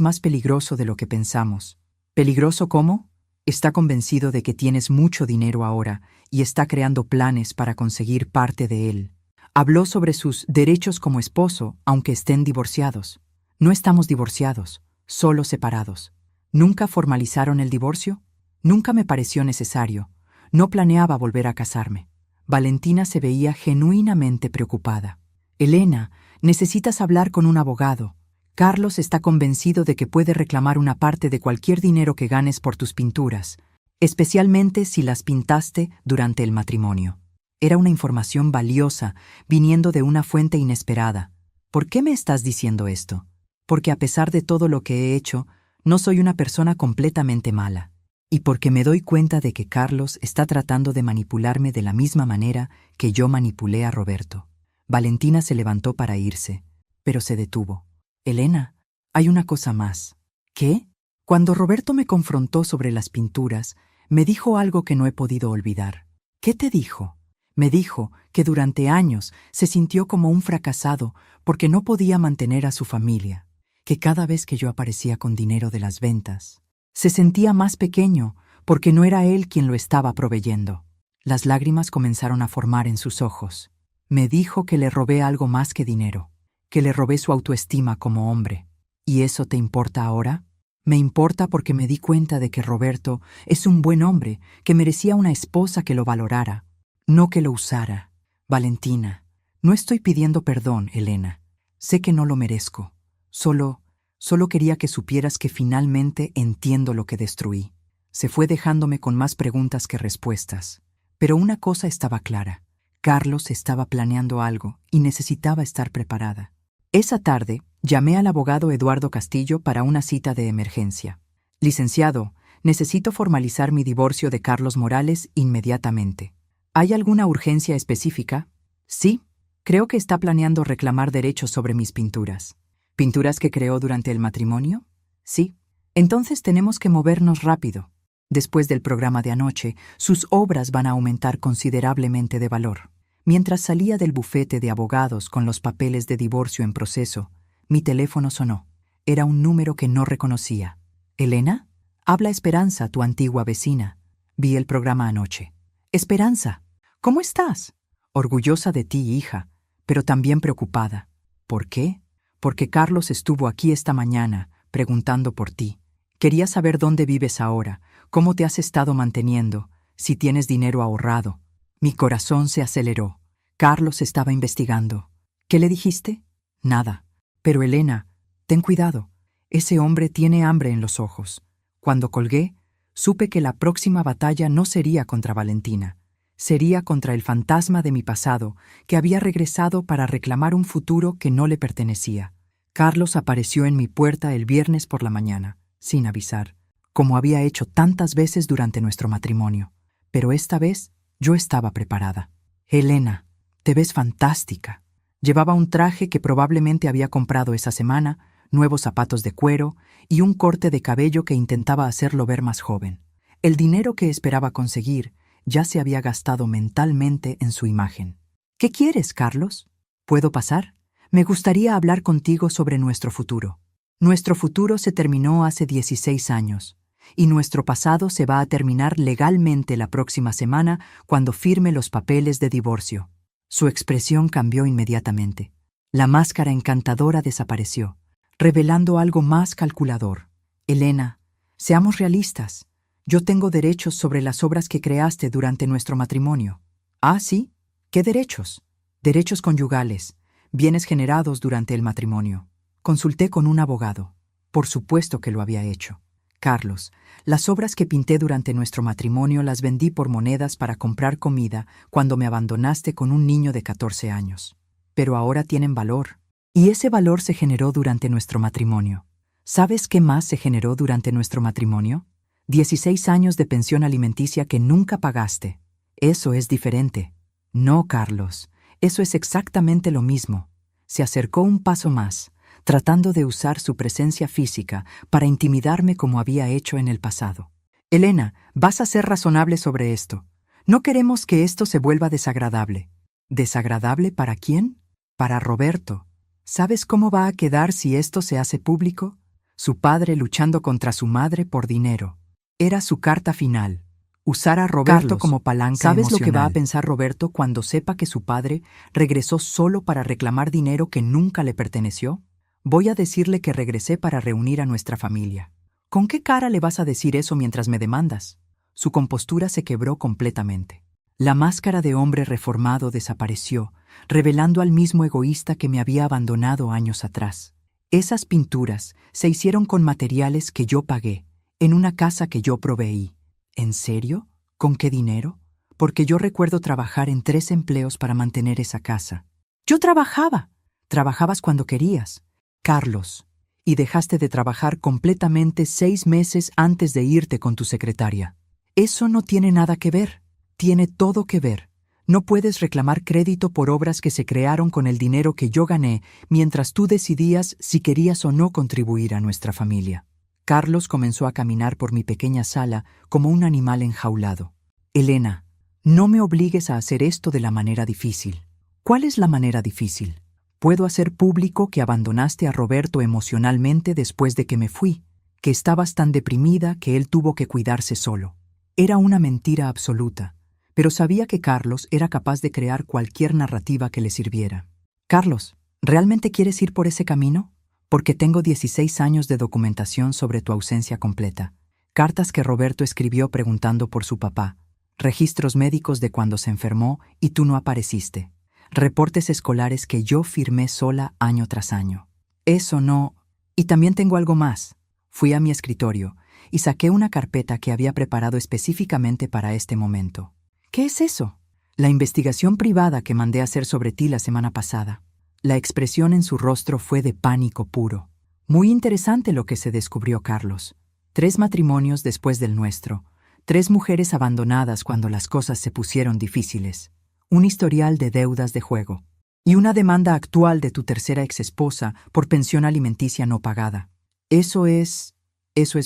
más peligroso de lo que pensamos. ¿Peligroso cómo? Está convencido de que tienes mucho dinero ahora y está creando planes para conseguir parte de él. Habló sobre sus derechos como esposo, aunque estén divorciados. No estamos divorciados, solo separados. ¿Nunca formalizaron el divorcio? Nunca me pareció necesario. No planeaba volver a casarme. Valentina se veía genuinamente preocupada. Elena, necesitas hablar con un abogado. Carlos está convencido de que puede reclamar una parte de cualquier dinero que ganes por tus pinturas, especialmente si las pintaste durante el matrimonio. Era una información valiosa, viniendo de una fuente inesperada. ¿Por qué me estás diciendo esto? Porque a pesar de todo lo que he hecho, no soy una persona completamente mala. Y porque me doy cuenta de que Carlos está tratando de manipularme de la misma manera que yo manipulé a Roberto. Valentina se levantó para irse, pero se detuvo. Elena, hay una cosa más. ¿Qué? Cuando Roberto me confrontó sobre las pinturas, me dijo algo que no he podido olvidar. ¿Qué te dijo? Me dijo que durante años se sintió como un fracasado porque no podía mantener a su familia, que cada vez que yo aparecía con dinero de las ventas, se sentía más pequeño porque no era él quien lo estaba proveyendo. Las lágrimas comenzaron a formar en sus ojos. Me dijo que le robé algo más que dinero, que le robé su autoestima como hombre. ¿Y eso te importa ahora? Me importa porque me di cuenta de que Roberto es un buen hombre, que merecía una esposa que lo valorara, no que lo usara. Valentina, no estoy pidiendo perdón, Elena. Sé que no lo merezco. Solo quería que supieras que finalmente entiendo lo que destruí. Se fue dejándome con más preguntas que respuestas. Pero una cosa estaba clara. Carlos estaba planeando algo y necesitaba estar preparada. Esa tarde, llamé al abogado Eduardo Castillo para una cita de emergencia. Licenciado, necesito formalizar mi divorcio de Carlos Morales inmediatamente. ¿Hay alguna urgencia específica? Sí, creo que está planeando reclamar derechos sobre mis pinturas. ¿Pinturas que creó durante el matrimonio? Sí. Entonces tenemos que movernos rápido. Después del programa de anoche, sus obras van a aumentar considerablemente de valor. Mientras salía del bufete de abogados con los papeles de divorcio en proceso, mi teléfono sonó. Era un número que no reconocía. ¿Elena? Habla Esperanza, tu antigua vecina. Vi el programa anoche. Esperanza, ¿cómo estás? Orgullosa de ti, hija, pero también preocupada. ¿Por qué? Porque Carlos estuvo aquí esta mañana, preguntando por ti. Quería saber dónde vives ahora, cómo te has estado manteniendo, si tienes dinero ahorrado. Mi corazón se aceleró. Carlos estaba investigando. ¿Qué le dijiste? Nada. Pero Elena, ten cuidado. Ese hombre tiene hambre en los ojos. Cuando colgué, supe que la próxima batalla no sería contra Valentina. Sería contra el fantasma de mi pasado, que había regresado para reclamar un futuro que no le pertenecía. Carlos apareció en mi puerta el viernes por la mañana, sin avisar, como había hecho tantas veces durante nuestro matrimonio. Pero esta vez yo estaba preparada. Elena, te ves fantástica. Llevaba un traje que probablemente había comprado esa semana, nuevos zapatos de cuero y un corte de cabello que intentaba hacerlo ver más joven. El dinero que esperaba conseguir ya se había gastado mentalmente en su imagen. ¿Qué quieres, Carlos? ¿Puedo pasar? Me gustaría hablar contigo sobre nuestro futuro. Nuestro futuro se terminó hace 16 años, y nuestro pasado se va a terminar legalmente la próxima semana cuando firme los papeles de divorcio. Su expresión cambió inmediatamente. La máscara encantadora desapareció, revelando algo más calculador. Elena, seamos realistas. Yo tengo derechos sobre las obras que creaste durante nuestro matrimonio. ¿Ah, sí? ¿Qué derechos? Derechos conyugales, bienes generados durante el matrimonio. Consulté con un abogado. Por supuesto que lo había hecho. Carlos, las obras que pinté durante nuestro matrimonio las vendí por monedas para comprar comida cuando me abandonaste con un niño de 14 años. Pero ahora tienen valor. Y ese valor se generó durante nuestro matrimonio. ¿Sabes qué más se generó durante nuestro matrimonio? 16 años de pensión alimenticia que nunca pagaste. Eso es diferente. No, Carlos, eso es exactamente lo mismo. Se acercó un paso más, tratando de usar su presencia física para intimidarme como había hecho en el pasado. Elena, vas a ser razonable sobre esto. No queremos que esto se vuelva desagradable. ¿Desagradable para quién? Para Roberto. ¿Sabes cómo va a quedar si esto se hace público? Su padre luchando contra su madre por dinero. Era su carta final. Usar a Roberto Carlos, como palanca ¿sabes emocional. lo que va a pensar Roberto cuando sepa que su padre regresó solo para reclamar dinero que nunca le perteneció? Voy a decirle que regresé para reunir a nuestra familia. ¿Con qué cara le vas a decir eso mientras me demandas? Su compostura se quebró completamente. La máscara de hombre reformado desapareció, revelando al mismo egoísta que me había abandonado años atrás. Esas pinturas se hicieron con materiales que yo pagué, en una casa que yo proveí. ¿En serio? ¿Con qué dinero? Porque yo recuerdo trabajar en 3 empleos para mantener esa casa. Yo trabajaba. Trabajabas cuando querías. Carlos, y dejaste de trabajar completamente 6 meses antes de irte con tu secretaria. Eso no tiene nada que ver. Tiene todo que ver. No puedes reclamar crédito por obras que se crearon con el dinero que yo gané mientras tú decidías si querías o no contribuir a nuestra familia. Carlos comenzó a caminar por mi pequeña sala como un animal enjaulado. Elena, no me obligues a hacer esto de la manera difícil. ¿Cuál es la manera difícil? Puedo hacer público que abandonaste a Roberto emocionalmente después de que me fui, que estabas tan deprimida que él tuvo que cuidarse solo. Era una mentira absoluta, pero sabía que Carlos era capaz de crear cualquier narrativa que le sirviera. Carlos, ¿realmente quieres ir por ese camino? Porque tengo 16 años de documentación sobre tu ausencia completa. Cartas que Roberto escribió preguntando por su papá, registros médicos de cuando se enfermó y tú no apareciste, reportes escolares que yo firmé sola año tras año. Eso no... Y también tengo algo más. Fui a mi escritorio y saqué una carpeta que había preparado específicamente para este momento. ¿Qué es eso? La investigación privada que mandé a hacer sobre ti la semana pasada. La expresión en su rostro fue de pánico puro. Muy interesante lo que se descubrió, Carlos. 3 matrimonios después del nuestro. 3 mujeres abandonadas cuando las cosas se pusieron difíciles. Un historial de deudas de juego. Y una demanda actual de tu tercera exesposa por pensión alimenticia no pagada. Eso es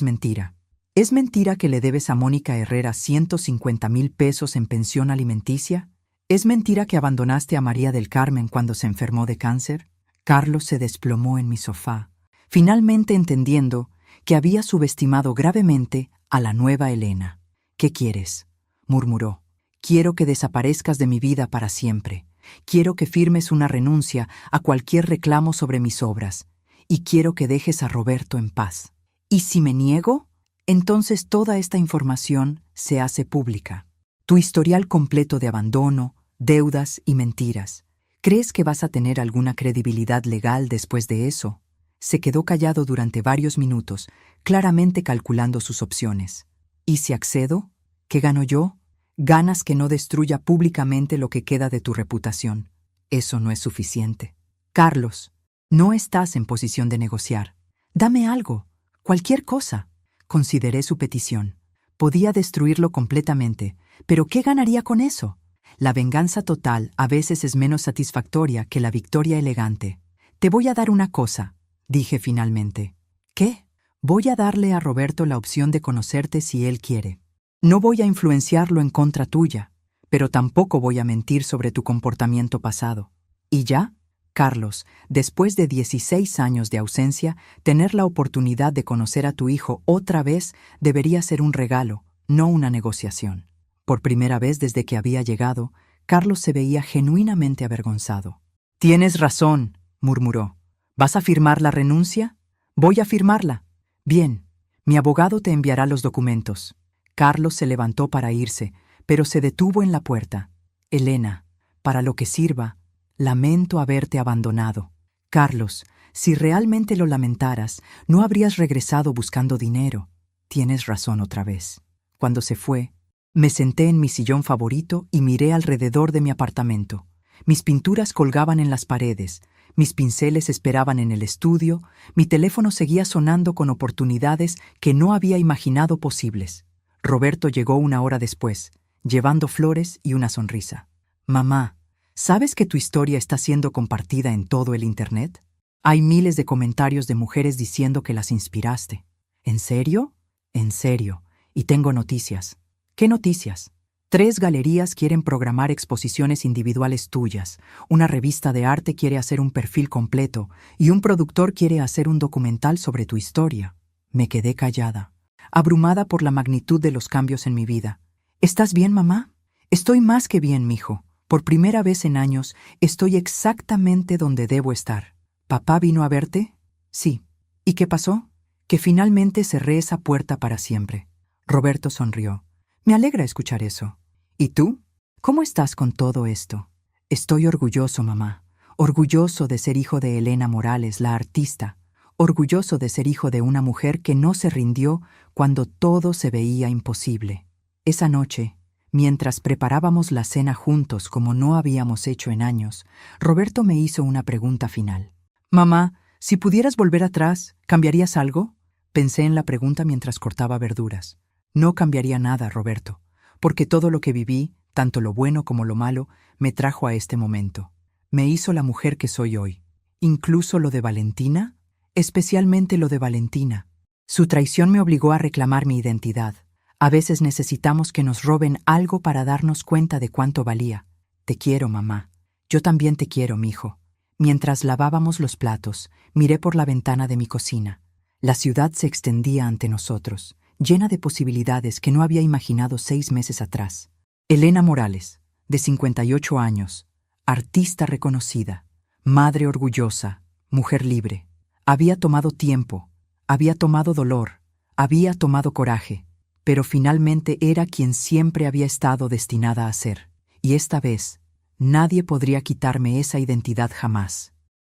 mentira. ¿Es mentira que le debes a Mónica Herrera 150,000 pesos en pensión alimenticia? ¿Es mentira que abandonaste a María del Carmen cuando se enfermó de cáncer? Carlos se desplomó en mi sofá, finalmente entendiendo que había subestimado gravemente a la nueva Elena. ¿Qué quieres?, murmuró. Quiero que desaparezcas de mi vida para siempre. Quiero que firmes una renuncia a cualquier reclamo sobre mis obras. Y quiero que dejes a Roberto en paz. ¿Y si me niego? Entonces toda esta información se hace pública. Tu historial completo de abandono, deudas y mentiras. ¿Crees que vas a tener alguna credibilidad legal después de eso? Se quedó callado durante varios minutos, claramente calculando sus opciones. ¿Y si accedo? ¿Qué gano yo? Ganas que no destruya públicamente lo que queda de tu reputación. Eso no es suficiente. Carlos, no estás en posición de negociar. Dame algo, cualquier cosa. Consideré su petición. Podía destruirlo completamente, pero ¿qué ganaría con eso? La venganza total a veces es menos satisfactoria que la victoria elegante. Te voy a dar una cosa, dije finalmente. ¿Qué? Voy a darle a Roberto la opción de conocerte si él quiere. No voy a influenciarlo en contra tuya, pero tampoco voy a mentir sobre tu comportamiento pasado. ¿Y ya? Carlos, después de 16 años de ausencia, tener la oportunidad de conocer a tu hijo otra vez debería ser un regalo, no una negociación. Por primera vez desde que había llegado, Carlos se veía genuinamente avergonzado. «Tienes razón», murmuró. «¿Vas a firmar la renuncia?» «Voy a firmarla». «Bien, mi abogado te enviará los documentos». Carlos se levantó para irse, pero se detuvo en la puerta. «Elena, para lo que sirva, lamento haberte abandonado». «Carlos, si realmente lo lamentaras, no habrías regresado buscando dinero». «Tienes razón otra vez». Cuando se fue, me senté en mi sillón favorito y miré alrededor de mi apartamento. Mis pinturas colgaban en las paredes, mis pinceles esperaban en el estudio, mi teléfono seguía sonando con oportunidades que no había imaginado posibles. Roberto llegó una hora después, llevando flores y una sonrisa. «Mamá, ¿sabes que tu historia está siendo compartida en todo el Internet? Hay miles de comentarios de mujeres diciendo que las inspiraste». «¿En serio?» «En serio. Y tengo noticias». «¿Qué noticias?» 3 galerías quieren programar exposiciones individuales tuyas, una revista de arte quiere hacer un perfil completo y un productor quiere hacer un documental sobre tu historia». Me quedé callada, abrumada por la magnitud de los cambios en mi vida. «¿Estás bien, mamá?» «Estoy más que bien, mijo. Por primera vez en años, estoy exactamente donde debo estar». «¿Papá vino a verte?» «Sí». «¿Y qué pasó?» «Que finalmente cerré esa puerta para siempre». Roberto sonrió. «Me alegra escuchar eso. ¿Y tú? ¿Cómo estás con todo esto?» «Estoy orgulloso, mamá. Orgulloso de ser hijo de Elena Morales, la artista. Orgulloso de ser hijo de una mujer que no se rindió cuando todo se veía imposible». Esa noche, mientras preparábamos la cena juntos como no habíamos hecho en años, Roberto me hizo una pregunta final. «Mamá, si pudieras volver atrás, ¿cambiarías algo?» Pensé en la pregunta mientras cortaba verduras. No cambiaría nada, Roberto, porque todo lo que viví, tanto lo bueno como lo malo, me trajo a este momento. Me hizo la mujer que soy hoy. Incluso lo de Valentina, especialmente lo de Valentina. Su traición me obligó a reclamar mi identidad. A veces necesitamos que nos roben algo para darnos cuenta de cuánto valía. Te quiero, mamá. Yo también te quiero, mijo. Mientras lavábamos los platos, miré por la ventana de mi cocina. La ciudad se extendía ante nosotros, llena de posibilidades que no había imaginado 6 meses atrás. Elena Morales, de 58 años, artista reconocida, madre orgullosa, mujer libre. Había tomado tiempo, había tomado dolor, había tomado coraje, pero finalmente era quien siempre había estado destinada a ser. Y esta vez, nadie podría quitarme esa identidad jamás.